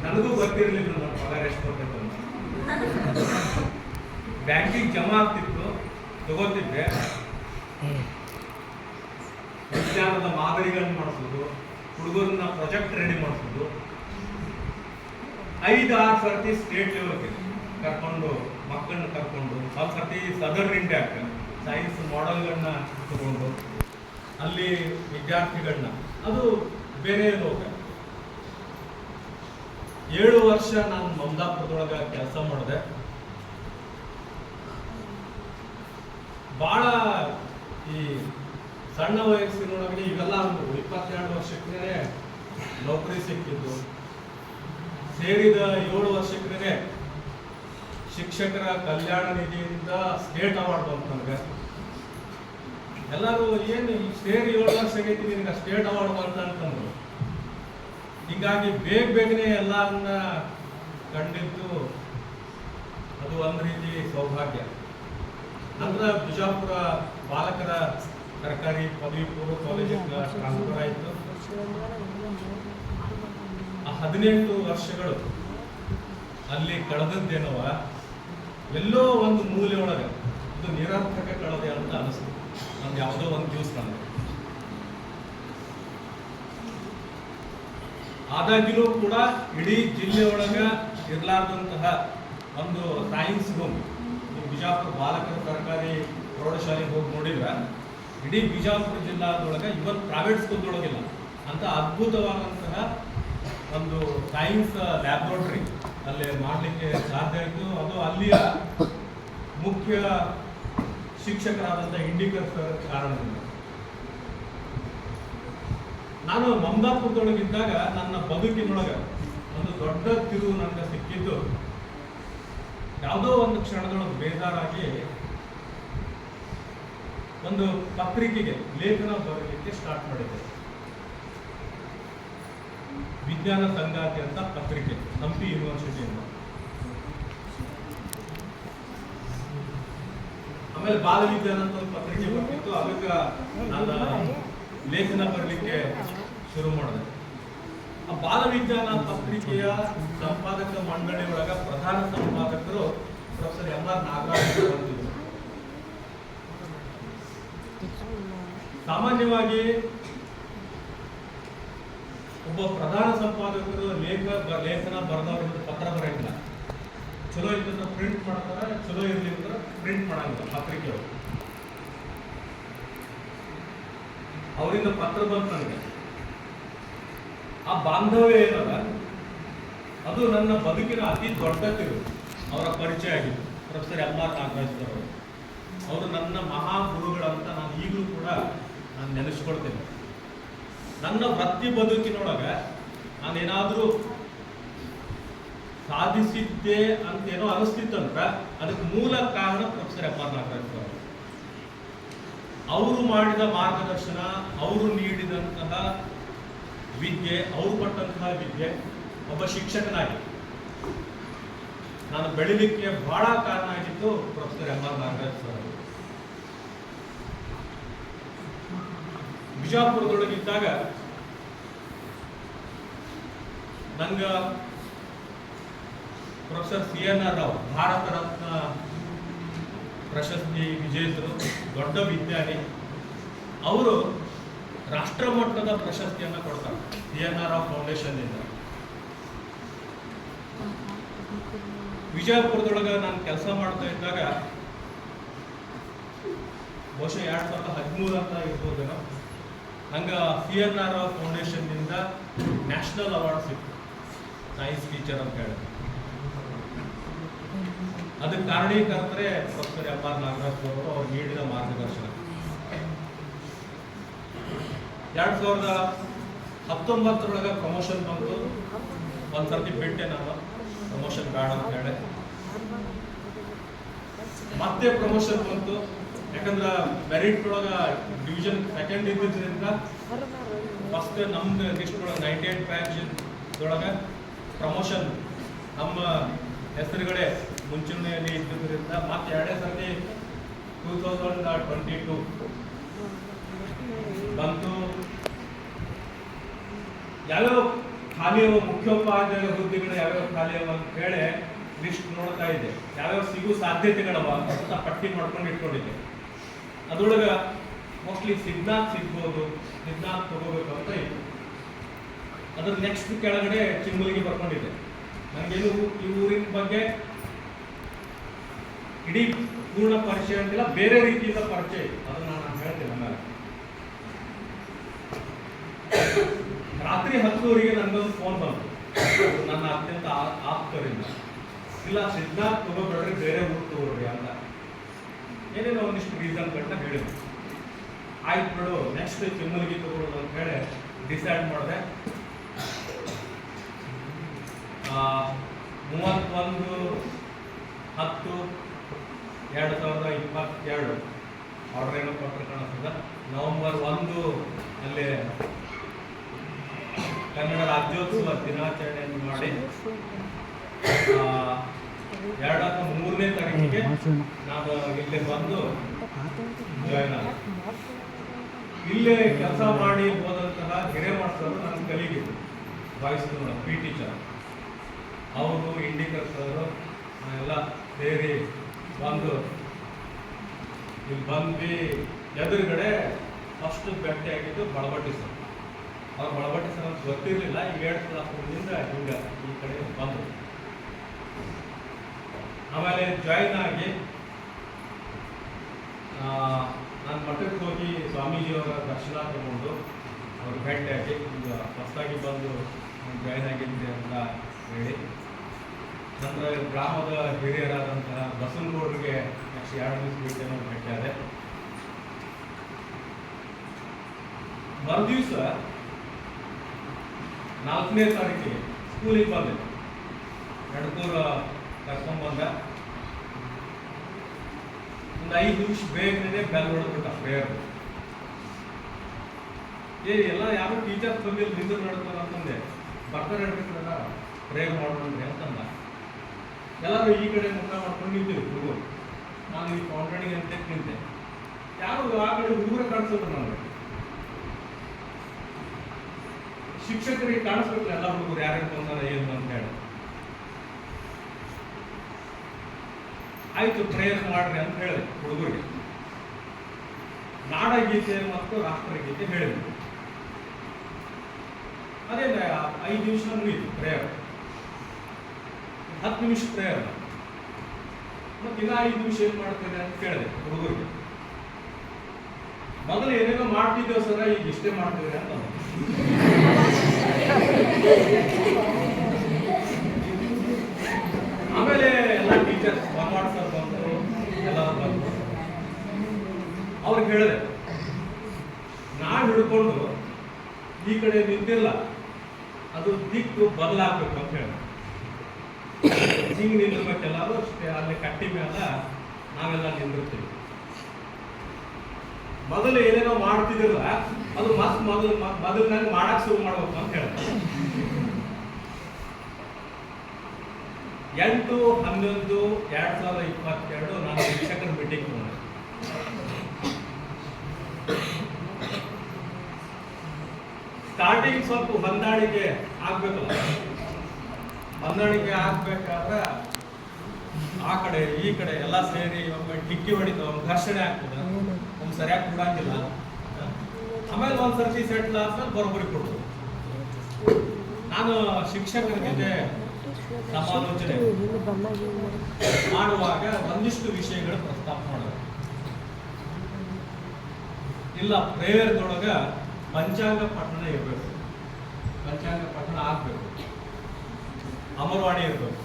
ನನಗೂ ಗೊತ್ತಿರಲಿಲ್ಲ ನನ್ನ ಪಗಾರ ಎಷ್ಟು ಬರ್ತೈತೆ ಅಂತ. ಬ್ಯಾಂಕಿಗೆ ಜಮಾ ಆಗ್ತಿತ್ತು, ತಗೋತಿದ್ದೆ. ವಿಜ್ಞಾನದ ಮಾದರಿಗಳನ್ನ ಮಾಡಿಸೋದು, ಹುಡುಗರನ್ನ ಪ್ರಾಜೆಕ್ಟ್ ರೆಡಿ ಮಾಡಿಸೋದು, 5-6 ಸರ್ತಿ ಸ್ಟೇಟ್ ಲೆವೆಲ್ಗೆ ಕರ್ಕೊಂಡು ಮಕ್ಕಳನ್ನ ಕರ್ಕೊಂಡು, ಒಂದು ಸರ್ತಿ ಸದರ್ನ್ ಇಂಡಿಯಾಕ್ಕೆ ಸೈನ್ಸ್ ಮಾಡೆಲ್ಗಳನ್ನ ತಗೊಂಡು ಅಲ್ಲಿ ವಿದ್ಯಾರ್ಥಿಗಳನ್ನ, ಅದು ಬೇರೆ ಲೋಕ. 7 ವರ್ಷ ನಾನು ಮಮದಾಪುರದೊಳಗೆ ಕೆಲಸ ಮಾಡಿದೆ. ಭಾಳ ಈ ಸಣ್ಣ ವಯಸ್ಸಿನೊಳಗೆ ಇವೆಲ್ಲ ಒಂದು 22 ವರ್ಷಕ್ಕೆ ನೌಕರಿ ಸಿಕ್ಕಿದ್ದು. ಸೇರಿದ 7 ವರ್ಷಕ್ಕೆ ಶಿಕ್ಷಕರ ಕಲ್ಯಾಣ ನಿಧಿಯಿಂದ ಸ್ಟೇಟ್ ಅವಾರ್ಡ್ ಬಂತು ನನಗೆ. ಎಲ್ಲರೂ ಏನು ಸೇರಿ 7 ವರ್ಷ ಆಗೈತಿ ನಿನಗೆ ಸ್ಟೇಟ್ ಅವಾರ್ಡ್ ಬಂತ ಅಂತಂದ್ರು. ಹೀಗಾಗಿ ಬೇಗನೆ ಎಲ್ಲರನ್ನ ಕಂಡಿದ್ದು ಅದು ಒಂದು ರೀತಿ ಸೌಭಾಗ್ಯ. ನಂತರ ಬಿಜಾಪುರ ಬಾಲಕರ ಸರ್ಕಾರಿ ಪದವಿ ಪೂರ್ವ ಕಾಲೇಜಿಗೆ ಟ್ರಾನ್ಸ್ಫರ್ ಆಯಿತು. ಆ 18 ವರ್ಷಗಳು ಅಲ್ಲಿ ಕಳೆದದ್ದೇನವ ಎಲ್ಲೋ ಒಂದು ಮೂಲೆಯೊಳಗೆ ಇದು ನಿರರ್ಥಕ ಕಳೆದೆ ಅಂತ ಅನಿಸ್ತು ನಮ್ಗೆ ಯಾವುದೋ ಒಂದು ದಿವಸ ನನಗೆ. ಆದಾಗ್ಯೂ ಕೂಡ ಇಡೀ ಜಿಲ್ಲೆಯೊಳಗೆ ಇರಲಾರ್ದಂತಹ ಒಂದು ಸೈನ್ಸ್ ರೂಮ್, ಬಿಜಾಪುರ ಬಾಲಕರ ಸರ್ಕಾರಿ ಪ್ರೌಢಶಾಲೆಗೆ ಹೋಗಿ ನೋಡಿದ್ರೆ ಇಡೀ ಬಿಜಾಪುರ ಜಿಲ್ಲಾದೊಳಗೆ ಇವತ್ತು ಪ್ರೈವೇಟ್ ಸ್ಕೂಲ್ದೊಳಗಿಲ್ಲ ಅಂತ ಅದ್ಭುತವಾದಂತಹ ಒಂದು ಸೈನ್ಸ್ ಲ್ಯಾಬ್ರೋಟರಿ ಅಲ್ಲಿ ಮಾಡಲಿಕ್ಕೆ ಸಾಧ್ಯ ಆಯಿತು. ಅದು ಅಲ್ಲಿಯ ಮುಖ್ಯ ಶಿಕ್ಷಕರಾದಂಥ ಇಂಡಿಕರ್ ಸರ್ ಕಾರಣದಿಂದ. ನಾನು ಮಮದಾಪುರದೊಳಗಿದ್ದಾಗ ನನ್ನ ಬದುಕಿನೊಳಗೆ ಒಂದು ದೊಡ್ಡ ತಿರುವು ನನಗೆ ಸಿಕ್ಕಿದ್ದು, ಯಾವುದೋ ಒಂದು ಕ್ಷಣದೊಳಗೆ ಬೇಜಾರಾಗಿ ಒಂದು ಪತ್ರಿಕೆಗೆ ಲೇಖನ ಬರಲಿಕ್ಕೆ ಸ್ಟಾರ್ಟ್ ಮಾಡಿದ್ದೆ. ವಿಜ್ಞಾನ ಸಂಗಾತಿ ಅಂತ ಪತ್ರಿಕೆ, ಹಂಪಿ ಯೂನಿವರ್ಸಿಟಿಯಿಂದ. ಆಮೇಲೆ ಬಾಲ ವಿಜ್ಞಾನ ಅಂತ ಒಂದು ಪತ್ರಿಕೆ ಬರ್ತಿತ್ತು, ಅದಕ್ಕೆ ನಾನು ಲೇಖನ ಬರಲಿಕ್ಕೆ ಶುರು ಮಾಡಿದೆ. ಆ ಬಾಲ ವಿಜ್ಞಾನ ಪತ್ರಿಕೆಯ ಸಂಪಾದಕ ಮಂಡಳಿ ಒಳಗ ಪ್ರಧಾನ ಸಂಪಾದಕರು ಪ್ರೊಫೆಸರ್ MR ನಾಗರಾಜ್ ಬಂದಿದ್ರು. ಸಾಮಾನ್ಯವಾಗಿ ಒಬ್ಬ ಪ್ರಧಾನ ಸಂಪಾದಕರು ಲೇಖನ ಬರೆದವರಿಂದ ಪತ್ರ ಬರೆಯಂಗಿಲ್ಲ. ಚಲೋ ಇದ್ದಂದ್ರೆ ಪ್ರಿಂಟ್ ಮಾಡ್ತಾರೆ, ಚಲೋ ಇರ್ಲಿಲ್ಲ ಪ್ರಿಂಟ್ ಮಾಡಂಗಿಲ್ಲ ಪತ್ರಿಕೆಯವರು. ಅವರಿಂದ ಪತ್ರ ಬಂತು ನನಗೆ. ಆ ಬಾಂಧವ್ಯ ಏನಲ್ಲ, ಅದು ನನ್ನ ಬದುಕಿನ ಅತಿ ದೊಡ್ಡ ತಿರುವು. ಅವರ ಪರಿಚಯ ಆಗಿತ್ತು ಪ್ರೊಫೆಸರ್ MR ನಾಗರಾಜ್ ಅವರು. ಅವರು ನನ್ನ ಮಹಾಗುರುಗಳಂತ ನಾನು ಈಗಲೂ ಕೂಡ ನಾನು ನೆನೆಸ್ಕೊಳ್ತೇನೆ. ನನ್ನ ವೃತ್ತಿ ಬದುಕಿನೊಳಗೆ ನಾನೇನಾದರೂ ಸಾಧಿಸಿದ್ದೆ ಅಂತೇನೋ ಅನಿಸ್ತಿತ್ತಂತ ಅದಕ್ಕೆ ಮೂಲ ಕಾರಣ ಪ್ರೊಫೆಸರ್ MR ನಾಗರಾಜ್ ಅವರು. ಅವರು ಮಾಡಿದ ಮಾರ್ಗದರ್ಶನ, ಅವರು ನೀಡಿದಂತಹ ವಿದ್ಯೆ, ಅವರು ಕೊಟ್ಟಂತಹ ವಿದ್ಯೆ, ಒಬ್ಬ ಶಿಕ್ಷಕನಾಗಿ ನಾನು ಬೆಳಿಲಿಕ್ಕೆ ಬಹಳ ಕಾರಣ ಆಗಿತ್ತು ಪ್ರೊಫೆಸರ್ MR ನಾಗರಾಜ್ ಸರ್. ಬಿಜಾಪುರದೊಳಗಿದ್ದಾಗ ನಂಗೆ ಪ್ರೊಫೆಸರ್ CNR ರಾವ್, ಭಾರತ ರತ್ನ ಪ್ರಶಸ್ತಿ ವಿಜೇತರು, ದೊಡ್ಡ ವಿಜ್ಞಾನಿ, ಅವರು ರಾಷ್ಟ್ರ ಮಟ್ಟದ ಪ್ರಶಸ್ತಿಯನ್ನು ಕೊಡ್ತಾರೆ CNRF ಫೌಂಡೇಶನ್ನಿಂದ. ವಿಜಯಪುರದೊಳಗೆ ನಾನು ಕೆಲಸ ಮಾಡ್ತಾ ಇದ್ದಾಗ ಬಹುಶಃ 2013 ಅಂತ ಇರ್ಬೋದೇನೋ, ನಂಗೆ CNRF ಫೌಂಡೇಶನ್ನಿಂದ ನ್ಯಾಷನಲ್ ಅವಾರ್ಡ್ ಸಿಕ್ತು, ಸೈನ್ಸ್ ಟೀಚರ್ ಅಂತ ಹೇಳಿ. ಅದಕ್ಕೆ ಕಾರಣೀಕರ್ತರೆ ಪ್ರೊಫೆಸರ್ M.R. ನಾಗರಾಜ್ ಅವರು ಅವ್ರು ನೀಡಿದ ಮಾರ್ಗದರ್ಶನ. 2019 ಪ್ರಮೋಷನ್ ಬಂತು. ಒಂದ್ಸರ್ತಿ ಬಿಟ್ಟೆ ನಾನು, ಪ್ರಮೋಷನ್ ಬೇಡ ಅಂತ ಹೇಳಿ. ಮತ್ತೆ ಪ್ರಮೋಷನ್ ಬಂತು, ಯಾಕಂದ್ರೆ ಮೆರಿಟ್ ಒಳಗೆ ಡಿವಿಷನ್ ಸೆಕೆಂಡ್ ಇದ್ದಿದ್ದರಿಂದ ಫಸ್ಟ್ ನಮ್ದು ಲಿಸ್ಟ್ ಒಳಗೆ 98 ಬ್ಯಾಚ್ ಒಳಗೆ ಪ್ರಮೋಷನ್ ನಮ್ಮ ಹೆಸರುಗಳೇ ಮುಂಚೂಣಿಯಲ್ಲಿ ಇದ್ದಿದ್ದರಿಂದ ಮತ್ತೆ ಎರಡನೇ ಸರ್ತಿ 2022 ಬಂತು. ಯಾವ್ಯಾವ ಖಾಲಿ ಅವ ಮುಖ್ಯೋಪಾಧ್ಯಾಯ ಹುದ್ದೆಗಳು ಯಾವ್ಯಾವ ಖಾಲಿ ಅವ ಅಂತ ಹೇಳಿ ಲಿಸ್ಟ್ ನೋಡ್ತಾ ಇದ್ದೆ, ಯಾವ್ಯಾವ ಸಿಗೋ ಸಾಧ್ಯತೆಗಳವ ಅಂತ ಪಟ್ಟಿ ಮಾಡ್ಕೊಂಡು ಇಟ್ಕೊಂಡಿದ್ದೆ. ಅದ್ರೊಳಗೆ ಮೋಸ್ಟ್ಲಿ ಸಿದ್ಧಾರ್ಥ್ ಸಿಗ್ಬೋದು, ಸಿದ್ಧಾರ್ಥ್ ತಗೋಬೇಕು ಅಂತ ಇತ್ತು. ಅದ್ರ ನೆಕ್ಸ್ಟ್ ಕೆಳಗಡೆ ಚಿಮ್ಮಲಿಗೆ ಬರ್ಕೊಂಡಿದ್ದೆ. ನನಗೇನು ಈ ಊರಿನ ಬಗ್ಗೆ ಇಡೀ ಪೂರ್ಣ ಪರಿಚಯ ಅಂತಿಲ್ಲ, ಬೇರೆ ರೀತಿಯಿಂದ ಪರಿಚಯ, ಅದನ್ನ ನಾನು ಹೇಳ್ತೇನೆ. ಆಮೇಲೆ ರಾತ್ರಿ 10 ನನಗೊಂದು ಫೋನ್ ಬಂತು ನನ್ನ ಅತ್ಯಂತ ಆಪ್ತರಿಂದ, ಇಲ್ಲ ಸಿದ್ಧಾರ್ಥ್ ತಗೋಬೇಡ್ರಿ, ಬೇರೆ ಊರು ತಗೋರಿ ಅಂತ ಏನೇನೋ ಒಂದಿಷ್ಟು ರೀಸನ್ಗಳನ್ನ ಹೇಳಿದ್ರು. ಆಯ್ತು ಬಿಡು, ನೆಕ್ಸ್ಟ್ ಚಿಮ್ಮಲಿಗೆ ತಗೊಳ್ಳೋದು ಅಂತ ಹೇಳಿ ಡಿಸೈಡ್ ಮಾಡಿದೆ. 31/10/2022 ಆರ್ಡರ್ ಏನೋ ಕೊಟ್ಟರೆ ಕಾಣಿಸ್ತದ. ನವೆಂಬರ್ 1 ಅಲ್ಲಿ ಕನ್ನಡ ರಾಜ್ಯೋತ್ಸವ ದಿನಾಚರಣೆಯನ್ನು ಮಾಡಿ 3ನೇ ತಾರೀಕಿಗೆ ನಾನು ಇಲ್ಲಿ ಬಂದು ಜಾಯ್ನ್ ಆದ. ಇಲ್ಲೇ ಕೆಲಸ ಮಾಡಿ ಹೋದಂತಹ ಹಿರೇಮಠರು ನನ್ನ ಕಲಿಗಿದ್ರು, ವಾಯ್ಸ್ ಪಿ ಟೀಚರ್. ಅವರು ಇಂಡಿಕರ್ ಸರ್ ಎಲ್ಲ ಸೇರಿ ಬಂದು ಇಲ್ಲಿ ಬಂದ್ವಿ. ಎದುರುಗಡೆ ಫಸ್ಟ್ ಭೇಟಿ ಆಗಿದ್ದು ಬಳಬಟ್ಟಿ ಸರ್. ಅವ್ರು ಬಳಬಟ್ಟಿ ಸರ್ ಅಂತ ಗೊತ್ತಿರಲಿಲ್ಲ. ಈ 7 ಕ್ಲಾಸ್ನಿಂದ ಹಿಂಗೆ ಈ ಕಡೆ ಬಂದರು. ಆಮೇಲೆ ಜಾಯಿನ್ ಆಗಿ ನಾನು ಮಠಕ್ಕೆ ಹೋಗಿ ಸ್ವಾಮೀಜಿಯವರ ದರ್ಶನ ತಗೊಂಡು ಅವ್ರು ಭೇಟಿಯಾಗಿ ಈಗ ಹೊಸದಾಗಿ ಬಂದು ಜಾಯಿನ್ ಆಗಿದ್ದೆ ಅಂತ ಹೇಳಿ, ನಂತರ ಗ್ರಾಮದ ಹಿರಿಯರಾದಂತಹ ಬಸವನಗೌಡರಿಗೆ ನೆಕ್ಸ್ಟ್ 2 ದಿವಸ ಭೇಟಿಯನ್ನು ಭೇಟಿಯಾದೆ. ಮರುದಿವಸ 4ನೇ ತಾರೀಕಿಗೆ ಸ್ಕೂಲಿಗೆ ಬಂದೆ. ಎಡಕೂರ ಕರ್ಕೊಂಡ್ಬಂದ. ಒಂದು 5 ನಿಮಿಷ ಬೇಗನೆ ಬೆಲ್ ಹೊಡೆದ್ಬಿಟ್ಟ ಪ್ರೇಯರ್. ಎಲ್ಲ ಯಾರು ಟೀಚರ್ಸ್ ಬಂದಿಲ್ಲ, ನಿಂದು ನಡ್ತಾರೆ ಅಂತಂದೆ. ಬರ್ತಾರೆ ಹೇಳ್ಬೇಕಲ್ಲ, ಪ್ರೇಯರ್ ಮಾಡೋಣ್ರಿ ಅಂತಂದ. ಎಲ್ಲರೂ ಈ ಕಡೆ ಮುಖ ಮಾಡ್ಕೊಂಡು ನಿಂತೀವಿ ಹುಡುಗರು. ನಾನು ಈ ಫೌಂಟೇನಿಗೆ ಅಂತ ನಿಂತೆ. ಯಾರು ಆ ಕಡೆ ಹುಡುಗರ ಕಾಣಿಸೋದು ನನಗೆ. ಶಿಕ್ಷಕರಿಗೆ ಕಾಣಿಸ್ಬೇಕು ಎಲ್ಲ ಹುಡುಗರು ಯಾರ್ಯಾರು ಬಂದಾರ ಏನು ಅಂತ ಹೇಳಿ. ಆಯ್ತು ಪ್ರೇಯರ್ ಮಾಡ್ರಿ ಅಂತ ಹೇಳಿದೆ ಹುಡುಗರಿಗೆ. ನಾಡಗೀತೆ ಮತ್ತು ರಾಷ್ಟ್ರಗೀತೆ ಹೇಳಿದ್ರು. ಅದೇ 5 ನಿಮಿಷ ಮುಗಿತು ಪ್ರೇಯರ್. 10 ನಿಮಿಷ ಪ್ರೇಯರ್. ಮತ್ತೆ ಇನ್ನ 5 ನಿಮಿಷ ಏನ್ ಮಾಡ್ತೇನೆ ಅಂತ ಕೇಳಿದೆ ಹುಡುಗರಿಗೆ. ಮೊದಲು ಏನೇನೋ ಮಾಡ್ತಿದ್ದೇವೆ ಸರ, ಈಗ ಇಷ್ಟೇ ಮಾಡ್ತೇವೆ ಅಂತ. ಆಮೇಲೆ ಎಲ್ಲ ಟೀಚರ್ಸ್ ಸರ್ ಬಂದರು, ಎಲ್ಲರೂ ಬಂದರು. ಅವ್ರಿಗೆ ಹೇಳಿದೆ, ನಾವು ಹಿಡ್ಕೊಂಡು ಈ ಕಡೆ ನಿಂತಿಲ್ಲ, ಅದು ದಿಕ್ಕು ಬದಲಾಗಬೇಕು ಅಂತ ಹೇಳಿ. ಹಿಂಗೆ ನಿಂದಿರ್ಬೇಕೆಲ್ಲರೂ ಅಷ್ಟೇ. ಅಲ್ಲಿ ಕಟ್ಟಿ ಮೇಲೆ ನಾವೆಲ್ಲ ನಿಂದಿರ್ತೀವಿ. ಮೊದಲು ಏನೇನೋ ಮಾಡ್ತಿದ್ದಿಲ್ಲ, ಅದು ಮೊದಲು ನಂಗೆ ಮಾಡಕ್ ಶುರು ಮಾಡ್ಬೇಕು ಅಂತ ಹೇಳಿದೆ. 8/11/2022 ನಾನು ಶಿಕ್ಷಕರ ಮೀಟಿಂಗ್ ಬಂದೆ. ಸ್ಟಾರ್ಟಿಂಗ್ ಸ್ವಲ್ಪ ಹೊಂದಾಣಿಕೆ ಆಗ್ಬೇಕಲ್ಲ. ಹೊಂದಾಣಿಕೆ ಆಗ್ಬೇಕಾದ್ರೆ ಆ ಕಡೆ ಈ ಕಡೆ ಎಲ್ಲ ಸೇರಿ ಒಮ್ಮೆ ಡಿಕ್ಕಿ ಹೊಡಿತ, ಘರ್ಷಣೆ ಆಗ್ತದೆ, ಒಮ್ಮೆ ಸರಿಯಾಗಿ ಕೂಡಂಗಿಲ್ಲ. ಆಮೇಲೆ ಒಂದು ಸರ್ತಿ ಸೆಟ್ಲ್ ಆದ್ಮೇಲೆ ಬರೋಬ್ಬರಿ ಕೊಡ್ಬೋದು. ನಾನು ಶಿಕ್ಷಕರ ಜೊತೆ ಸಮಾಲೋಚನೆ ಮಾಡುವಾಗ ಒಂದಿಷ್ಟು ವಿಷಯಗಳು ಪ್ರಸ್ತಾಪ ಮಾಡೋದು. ಇಲ್ಲ ಪ್ರೇಯರ್ದೊಳಗ ಪಂಚಾಂಗ ಪಠಣ ಇರಬೇಕು, ಪಂಚಾಂಗ ಪಠಣ ಆಗ್ಬೇಕು, ಅಮರವಾಣಿ ಇರಬೇಕು.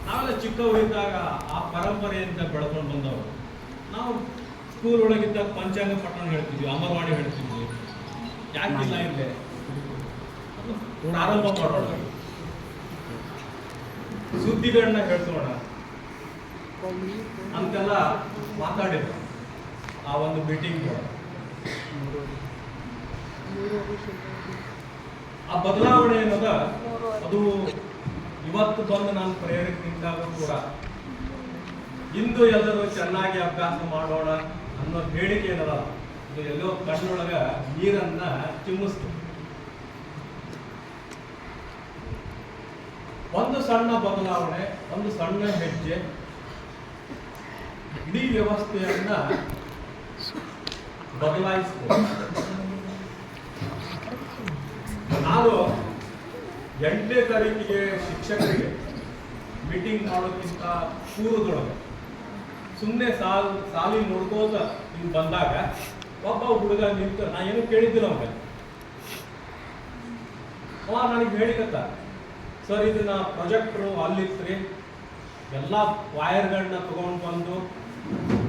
ನಾವೆಲ್ಲ ಚಿಕ್ಕವರಿದ್ದಾಗ ಆ ಪರಂಪರೆಯಿಂದ ಬೆಳ್ಕೊಂಡು ಬಂದವರು. ನಾವು ಸ್ಕೂಲ್ ಒಳಗಿದ್ದಾಗ ಪಂಚಾಂಗ ಪಠಣ ಹೇಳ್ತಿದ್ವಿ, ಅಮರವಾಣಿ ಹೇಳ್ತಿದ್ವಿ. ಯಾಕಿಲ್ಲ ಇಲ್ಲೇ ಪ್ರಾರಂಭ ಮಾಡೋಣ, ಸುದ್ದಿಗಳನ್ನ ಹೇಳ್ಸೋಣ ಅಂತೆಲ್ಲ ಮಾತಾಡಿದ್ರು ಆ ಒಂದು ಮೀಟಿಂಗ್. ಆ ಬದಲಾವಣೆ ಏನದ ಅದು ಇವತ್ತು ಬಂದು ನಾನು ಪ್ರೇರಣೆ ನಿಂತಾಗ ಕೂಡ ಇಂದು ಎಲ್ಲರೂ ಚೆನ್ನಾಗಿ ಅಭ್ಯಾಸ ಮಾಡೋಣ ಅನ್ನೋ ಹೇಳಿಕೆ ಏನದ ಇದು ಎಲ್ಲೋ ಕಣ್ಣೊಳಗ ನೀರನ್ನ ಚಿಮ್ಮಿಸ್ತು. ಒಂದು ಸಣ್ಣ ಬದಲಾವಣೆ, ಒಂದು ಸಣ್ಣ ಹೆಜ್ಜೆ ಇಡೀ ವ್ಯವಸ್ಥೆಯನ್ನ ಬದಲಾಯಿಸ್ಬೋದು. ನಾನು 8ನೇ ತಾರೀಕಿಗೆ ಶಿಕ್ಷಕರಿಗೆ ಮೀಟಿಂಗ್ ಮಾಡೋಕ್ಕಿಂತ ಪೂರ್ವದೊಳಗೆ ಸುಮ್ಮನೆ ಸಾಲಿ ನೋಡ್ಕೋತ ಹಿಂಗೆ ಬಂದಾಗ ಒಬ್ಬ ಹುಡುಗ ನಿಂತು, ನಾ ಏನು ಕೇಳಿದ್ದಿಲ್ಲ ಅವನಿಗೆ. ಅವ ನನಗೆ ಹೇಳಿಕತ್ತ, ಸರ್ ಇದನ್ನ ಪ್ರೊಜೆಕ್ಟ್ರು ಅಲ್ಲಿತ್ರಿ, ಎಲ್ಲ ವೈರ್ಗಳನ್ನ ತಗೊಂಡು ಬಂದು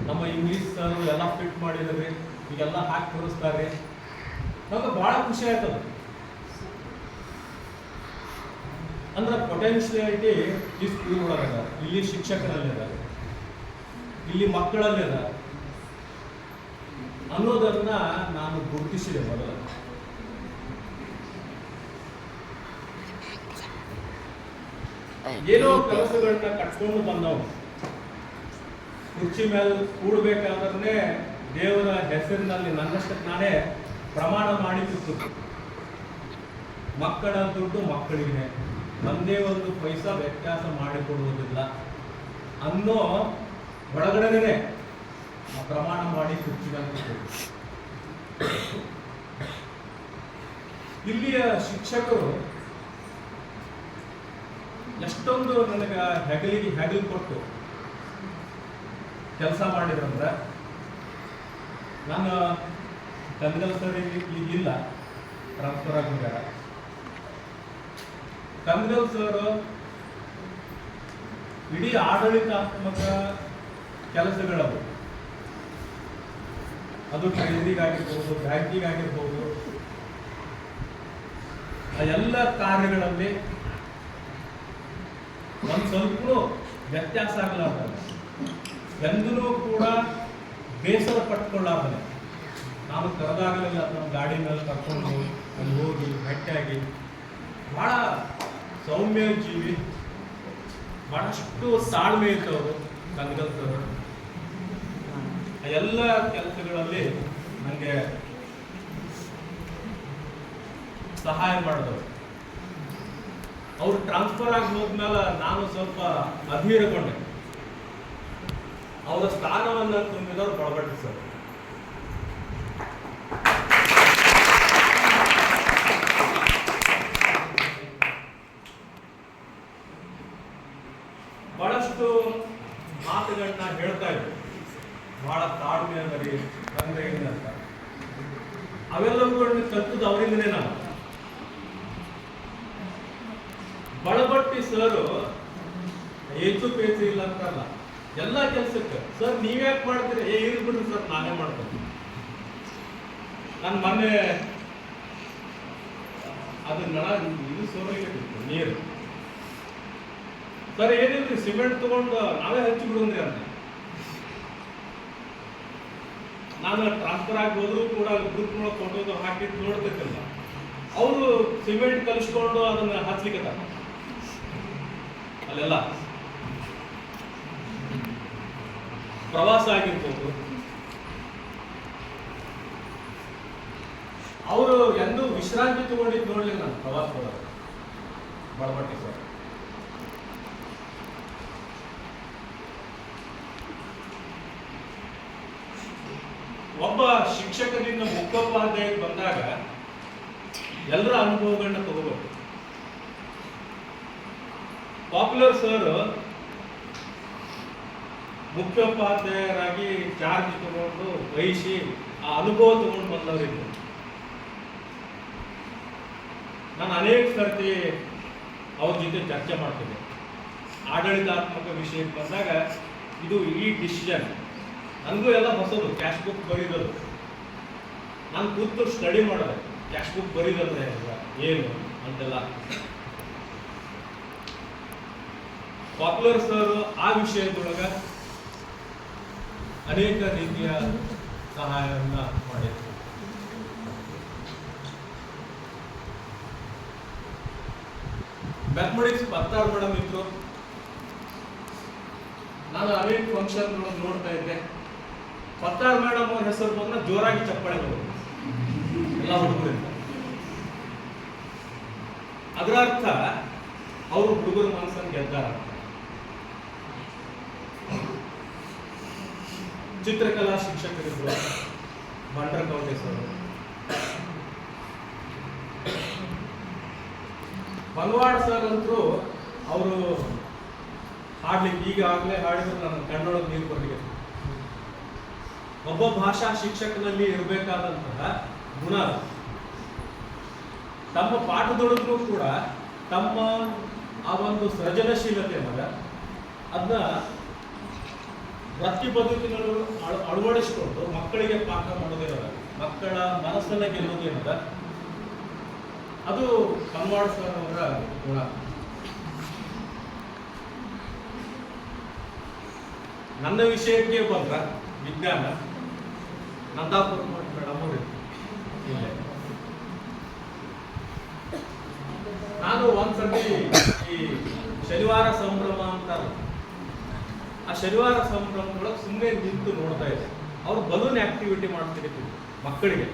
ನಮ್ಮ ಇಂಗ್ಲೀಷ್ ಸರ್ ಎಲ್ಲ ಫಿಟ್ ಮಾಡಿದ್ರಿ, ಈಗೆಲ್ಲ ಹಾಕಿ ತೋರಿಸ್ತಾರೆ. ನಮ್ಗೆ ಭಾಳ ಖುಷಿ ಆಯ್ತದ. ಅಂದ್ರೆ ಪೊಟೆನ್ಶಿಯಾಲಿಟಿ ಈ ಸ್ಕೂಲ್ ಒಳಗದ, ಇಲ್ಲಿ ಶಿಕ್ಷಕರಲ್ಲಿದೆ, ಇಲ್ಲಿ ಮಕ್ಕಳಲ್ಲಿದೆ ಅನ್ನೋದನ್ನ ನಾನು ಗುರುತಿಸಿದೆ ಮೊದಲು. ಏನೋ ಕೆಲಸಗಳನ್ನ ಕಟ್ಕೊಂಡು ಬಂದವು. ಕುರ್ಚಿ ಮೇಲೆ ಕೂಡಬೇಕಾದ್ರೆ ದೇವರ ಹೆಸರಿನಲ್ಲಿ ನನ್ನಷ್ಟಕ್ಕೆ ನಾನೇ ಪ್ರಮಾಣ ಮಾಡಿ ಕೂತು, ಮಕ್ಕಳ ದುಡ್ಡು ಮಕ್ಕಳಿಗೆ, ಒಂದೇ ಒಂದು ಪೈಸಾ ವ್ಯತ್ಯಾಸ ಮಾಡಿಕೊಡುವುದಿಲ್ಲ ಅನ್ನೋ ಒಳಗಡೆನೆ ಆ ಪ್ರಮಾಣ ಮಾಡಿ ಕುರ್ಚಿ ಮೇಲೆ ಕೂತು. ಇಲ್ಲಿಯ ಶಿಕ್ಷಕರು ಎಷ್ಟೊಂದು ನನಗೆ ಹೆಗಲು ಕೊಟ್ಟು ಕೆಲಸ ಮಾಡಿದ್ರಂದ್ರೆ, ನಾನು ಕನ್ನಡ ಸರ್ ಈಗಿಲ್ಲ, ಟ್ರಾನ್ಸ್ಫರ್ ಆಗಿದ್ದಾರೆ. ಕನ್ನಡ ಸರ್ ಇಡೀ ಆಡಳಿತಾತ್ಮಕ ಕೆಲಸಗಳವು, ಅದು ಟ್ರೆಜರಿಗಾಗಿರ್ಬೋದು, ಬ್ಯಾಂಕಿಗಾಗಿರ್ಬೋದು, ಆ ಎಲ್ಲ ಕಾರ್ಯಗಳಲ್ಲಿ ಒಂದು ಸ್ವಲ್ಪ ವ್ಯತ್ಯಾಸ ಆಗಲಾರ್ದ, ಎಂದೂ ಕೂಡ ಬೇಸರ ಪಟ್ಕೊಳ್ಳಾರ್ದ ನಾನು ಕರೆದಾಗಲಿಲ್ಲ ನಮ್ಮ ಗಾಡಿ ಮೇಲೆ ಕರ್ಕೊಂಡು ಅಲ್ಲಿ ಹೋಗಿ ಭೇಟಿಯಾಗಿ, ಭಾಳ ಸೌಮ್ಯ ಜೀವಿ, ಭಾಳಷ್ಟು ತಾಳ್ಮೆ ಇದ್ದವರು ಕನಗಲ್ಸವರು. ಎಲ್ಲ ಕೆಲಸಗಳಲ್ಲಿ ನನಗೆ ಸಹಾಯ ಮಾಡಿದವರು. ಅವ್ರು ಟ್ರಾನ್ಸ್ಫರ್ ಆಗಿ ಹೋದ್ಮೇಲೆ ನಾನು ಸ್ವಲ್ಪ ಅಧೀರಗೊಂಡೆ. ಅವರ ಸ್ಥಾನವನ್ನು ತುಂಬಿದವರು ಬಳಬಟ್ಟಿ ಸರ್. ಬಹಳಷ್ಟು ಮಾತುಗಳನ್ನ ಹೇಳ್ತಾ ಇದ್ರು, ಬಹಳ ತಾಳ್ಮೆ ಅದರಿ ತಂದೆ ಅಂತ. ಅವೆಲ್ಲವುಗಳನ್ನ ಕಲ್ತದ್ದು ಅವರಿಂದನೇ. ನಾನು ಬಳಬಟ್ಟಿ ಸರ್ ಹೆಚ್ಚು ಪೇಚು ಇಲ್ಲ ಅಂತಲ್ಲ, ಎಲ್ಲ ಕೆಲಸಕ್ಕೆ ಸರ್ ನೀವ್ಯಾಕೆ ಮಾಡ್ತೀರಿ, ಇರ್ಲಿ ಬಿಡ್ರಿ ಸರ್ ನಾನೇ ಮಾಡ್ತೇನೆ. ನಾನು ಮೊನ್ನೆ ಅದನ್ನ ಇದು ಸೋರ್ಲಿಕ್ಕೆ ನೀರು, ಸರ್ ಏನಿಲ್ರಿ ಸಿಮೆಂಟ್ ತಗೊಂಡು ನಾವೇ ಹಚ್ಚಿ ಬಿಡೋನ್ರಿ ಅಂತ. ನಾನು ಟ್ರಾನ್ಸ್ಫರ್ ಆಗಿ ಹೋದ್ರು ಕೂಡ ಗ್ರೂಪ್ ಒಳಗೆ ಫೋಟೋ ಹಾಕಿಟ್ಟು ನೋಡ್ತಿರ್ತಿಲ್ಲ. ಅವರು ಸಿಮೆಂಟ್ ಕಲಿಸ್ಕೊಂಡು ಅದನ್ನ ಹಚ್ಲಿಕ್ಕೆ ಅಲ್ಲೆಲ್ಲ ಪ್ರವಾಸ ಆಗಿರ್ಬೋದು. ಅವರು ಎಂದೂ ವಿಶ್ರಾಂತಿ ತಗೊಂಡಿದ್ದು ನೋಡ್ಲಿಕ್ಕೆ ನಾನು ಪ್ರವಾಸ ಹೋದಾಗ ಬಳಬಟ್ಟಿ ಸರ್. ಒಬ್ಬ ಶಿಕ್ಷಕದಿಂದ ಮುಖ್ಯೋಪಾಧ್ಯಾಯ ಬಂದಾಗ ಎಲ್ಲರ ಅನುಭವಗಳನ್ನ ತಗೋಬೇಕು. ಪಾಪ್ಯುಲರ್ ಸರ್ ಮುಖ್ಯೋಪಾಧ್ಯಾಯರಾಗಿ ಚಾರ್ಜ್ ತಗೊಂಡು ವಹಿಸಿ ಆ ಅನುಭವ ತಗೊಂಡು ಬಂದವರಿದ್ರು. ನಾನು ಅನೇಕ ಸರ್ತಿ ಅವ್ರ ಜೊತೆ ಚರ್ಚೆ ಮಾಡ್ತಿದ್ದೆ. ಆಡಳಿತಾತ್ಮಕ ವಿಷಯಕ್ಕೆ ಬಂದಾಗ ಇದು ಈ ಡಿಸಿಷನ್ ನನಗೂ ಎಲ್ಲ ಹೊಸದು. ಕ್ಯಾಶ್ ಬುಕ್ ಬರೀರೋದು ನಾನು ಕೂತು ಸ್ಟಡಿ ಮಾಡಿದೆ. ಕ್ಯಾಶ್ ಬುಕ್ ಬರೀದಂದ್ರೆ ಏನು ಅಂತೆಲ್ಲ. ಪಾಪ್ಯುಲರ್ ಸರ್ ಆ ವಿಷಯದೊಳಗ ಅನೇಕ ರೀತಿಯ ಸಹಾಯವನ್ನ ಮಾಡಿದ್ರು. ಮ್ಯಾಥಮೆಟಿಕ್ಸ್ ಪತ್ತಾರು ಮೇಡಮ್ ಇದ್ರು. ನಾನು ಅನೇಕ ಫಂಕ್ಷನ್ ನೋಡ್ತಾ ಇದ್ದೆ. ಪತ್ತಾರು ಮೇಡಮ್ ಅವ್ರ ಹೆಸರು ಬಂದ್ರೆ ಜೋರಾಗಿ ಚಪ್ಪಾಳೆ ಬರೋದು ಎಲ್ಲ ಹುಡುಗರಿಂದ. ಅದರ ಅರ್ಥ ಅವರು ಹುಡುಗರ ಮನಸ್ಸನ್ನು ಗೆದ್ದಾರ. ಚಿತ್ರಕಲಾ ಶಿಕ್ಷಕರಿದ್ರು ಬಂಡ್ರಕೌಟೇಶ್ವರು. ಬಂಗವಾಡ್ ಸರ್ ಅಂತೂ ಅವರು ಹಾಡ್ಲಿಕ್ಕೆ ಈಗಾಗಲೇ ಹಾಡಿದ್ರು ನನ್ನ ಕಣ್ಣೊಳಗೆ ನೀರು ಬರಲಿಕ್ಕೆ. ಒಬ್ಬ ಭಾಷಾ ಶಿಕ್ಷಕನಲ್ಲಿ ಇರಬೇಕಾದಂತಹ ಗುಣ ತಮ್ಮ ಪಾಠದೊಳಗೂ ಕೂಡ ತಮ್ಮ ಆ ಒಂದು ಸೃಜನಶೀಲತೆ ಅನ್ನೋದ ಅದನ್ನ ವೃತ್ತಿ ಬದುಕಿನಲ್ಲಿ ಅಳವಡಿಸಿಕೊಂಡು ಮಕ್ಕಳಿಗೆ ಪಾಠ ಮಾಡೋದೇನದ, ಮಕ್ಕಳ ಮನಸ್ಸನ್ನ ಗೆಲ್ಲೋದೇನದ, ಅದು ಕನ್ವಾಡ್ ಸರ್ ಅವರ ಗುಣ. ನನ್ನ ವಿಷಯಕ್ಕೆ ಬಂದ್ರ ವಿಜ್ಞಾನ ನಂದಾಪುರ ಮೇಡಮ್ ಅವರು ಇಲ್ಲೇ. ನಾನು ಒಂದ್ಸತಿ ಈ ಶನಿವಾರ ಸಂಭ್ರಮ ಅಂತಾರ, ಆ ಶನಿವಾರ ಸಂಭ್ರಮದೊಳಗೆ ಸುಮ್ಮನೆ ನಿಂತು ನೋಡ್ತಾ ಇದ್ದೆ. ಅವ್ರು ಬಲೂನ್ ಆಕ್ಟಿವಿಟಿ ಮಾಡ್ತಿರ್ತೀವಿ ಮಕ್ಕಳಿಗೆ.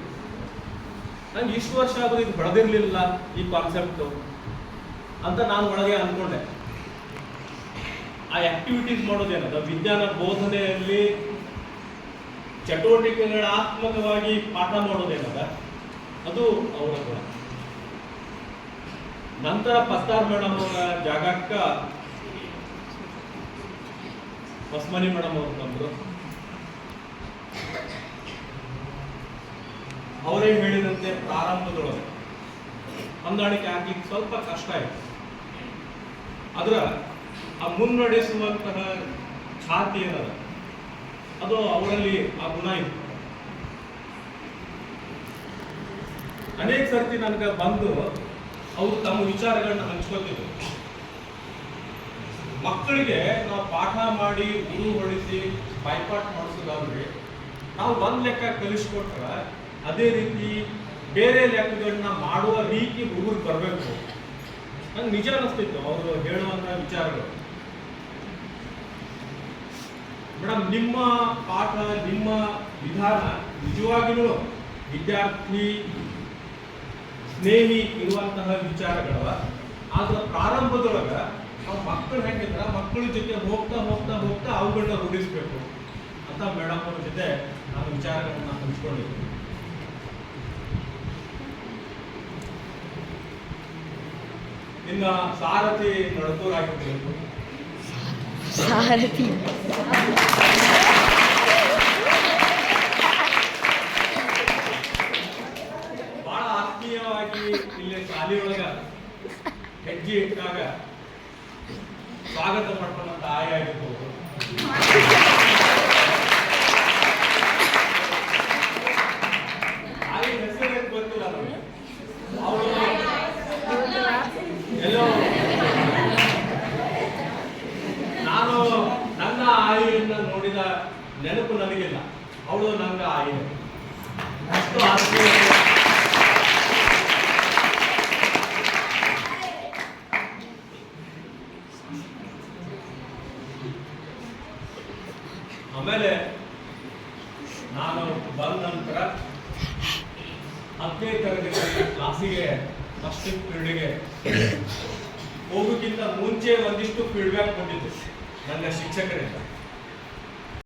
ನಂಗೆ ಇಷ್ಟು ವರ್ಷ ಆದರೂ ಇದು ಬೆಳೆದಿರ್ಲಿಲ್ಲ ಈ ಕಾನ್ಸೆಪ್ಟ್ ಅಂತ ನಾನು ಒಳಗೆ ಅನ್ಕೊಂಡೆ. ಆ ಆಕ್ಟಿವಿಟೀಸ್ ಮಾಡೋದೇನದ ವಿಜ್ಞಾನ ಬೋಧನೆಯಲ್ಲಿ ಚಟುವಟಿಕೆಗಳಾತ್ಮಕವಾಗಿ ಪಾಠ ಮಾಡೋದೇನದ ಅದು ಅವರ ಗುಣ. ನಂತರ ಪತ್ತಾರ್ ಮೇಡಮ್ ಅವರ ಜಾಗಕ್ಕ ಹೊಸಮನಿ ಮೇಡಮ್ ಅವರು ಬಂದರು. ಅವರೇ ಹೇಳಿದಂತೆ ಪ್ರಾರಂಭದೊಳಗೆ ಹೊಂದಾಣಿಕೆ ಆಗ್ಲಿಕ್ಕೆ ಸ್ವಲ್ಪ ಕಷ್ಟ ಆಯಿತು. ಅದರ ಆ ಮುನ್ನಡೆಸುವಂತಹ ಛಾತಿ ಏನದ ಅದು ಅವರಲ್ಲಿ ಆ ಗುಣ ಇತ್ತು. ಅನೇಕ ಸರ್ತಿ ನನಗೆ ಬಂದು ಅವರು ತಮ್ಮ ವಿಚಾರಗಳನ್ನ ಹಂಚ್ಕೊತಿದ್ರು. ಮಕ್ಕಳಿಗೆ ನಾವು ಪಾಠ ಮಾಡಿ ಗುರು ಹೊಡಿಸಿ ಬಾಯ್ಪಾಠ ಮಾಡಿಸೋದಾದ್ರೆ ನಾವು ಒಂದ್ ಲೆಕ್ಕ ಕಲಿಸ್ಕೊಟ್ರ ಅದೇ ರೀತಿ ಬೇರೆ ಲೆಕ್ಕಗಳನ್ನ ಮಾಡುವ ರೀತಿ ಹುಡುಗರು ಬರಬೇಕು. ನಂಗೆ ನಿಜ ಅನಿಸ್ತಿತ್ತು ಅವರು ಹೇಳುವಂತ ವಿಚಾರಗಳು. ಮೇಡಮ್, ನಿಮ್ಮ ಪಾಠ ನಿಮ್ಮ ವಿಧಾನ ನಿಜವಾಗಿಯೂ ವಿದ್ಯಾರ್ಥಿ ಸ್ನೇಹಿ ಇರುವಂತಹ ವಿಚಾರಗಳವ. ಆದ್ರೆ ಪ್ರಾರಂಭದೊಳಗ ನಾವು ಮಕ್ಕಳು ಹೆಂಗಿದ್ರ ಮಕ್ಕಳ ಜೊತೆ ಹೋಗ್ತಾ ಹೋಗ್ತಾ ಹೋಗ್ತಾ ಅವುಗಳನ್ನ ರೂಢಿಸ್ಬೇಕು ಅಂತ ಮೇಡಮ್ ಅವ್ರ ಜೊತೆ ನಾನು ವಿಚಾರಗಳನ್ನ ಹಂಚ್ಕೊಂಡಿದ್ದೀನಿ. ಇನ್ನ ಸಾರಥಿ ನಡ್ಕೋರಾಗಿರ್ಬೇಕು. ಸಾರಥಿ ಬಹಳ ಆತ್ಮೀಯವಾಗಿ ಇಲ್ಲಿ ಶಾಲೆಯೊಳಗ ಹೆಜ್ಜೆ ಇಟ್ಟಾಗ ಸ್ವಾಗತ ಮಾಡ್ಕೊಂಡಂತ ಆಯ ಆಗಿರ್ಬೋದು. ಆಯ ಹೆಸರು ಗೊತ್ತಿಲ್ಲ ನಮಗೆ. ಅವಳು ಎಲ್ಲೋ ನಾನು ನನ್ನ ಆಯಿಯನ್ನ ನೋಡಿದ ನೆನಪು ನನಗಿಲ್ಲ. ಅವಳು ನಂಗ ಆಯಿ ಅಷ್ಟು ಆತ್ಮೀಯ. ಆಮೇಲೆ ನಾನು ಬಂದ ನಂತರ 10ನೇ ತರಗತಿ ಕ್ಲಾಸಿಗೆ ಫಸ್ಟ್ ಪೀರಿಯಡ್ಗೆ ಹೋಗೋಕ್ಕಿಂತ ಮುಂಚೆ ಒಂದಿಷ್ಟು ಫೀಡ್ಬ್ಯಾಕ್ ಬಂದಿತ್ತು ನನ್ನ ಶಿಕ್ಷಕರಿಂದ.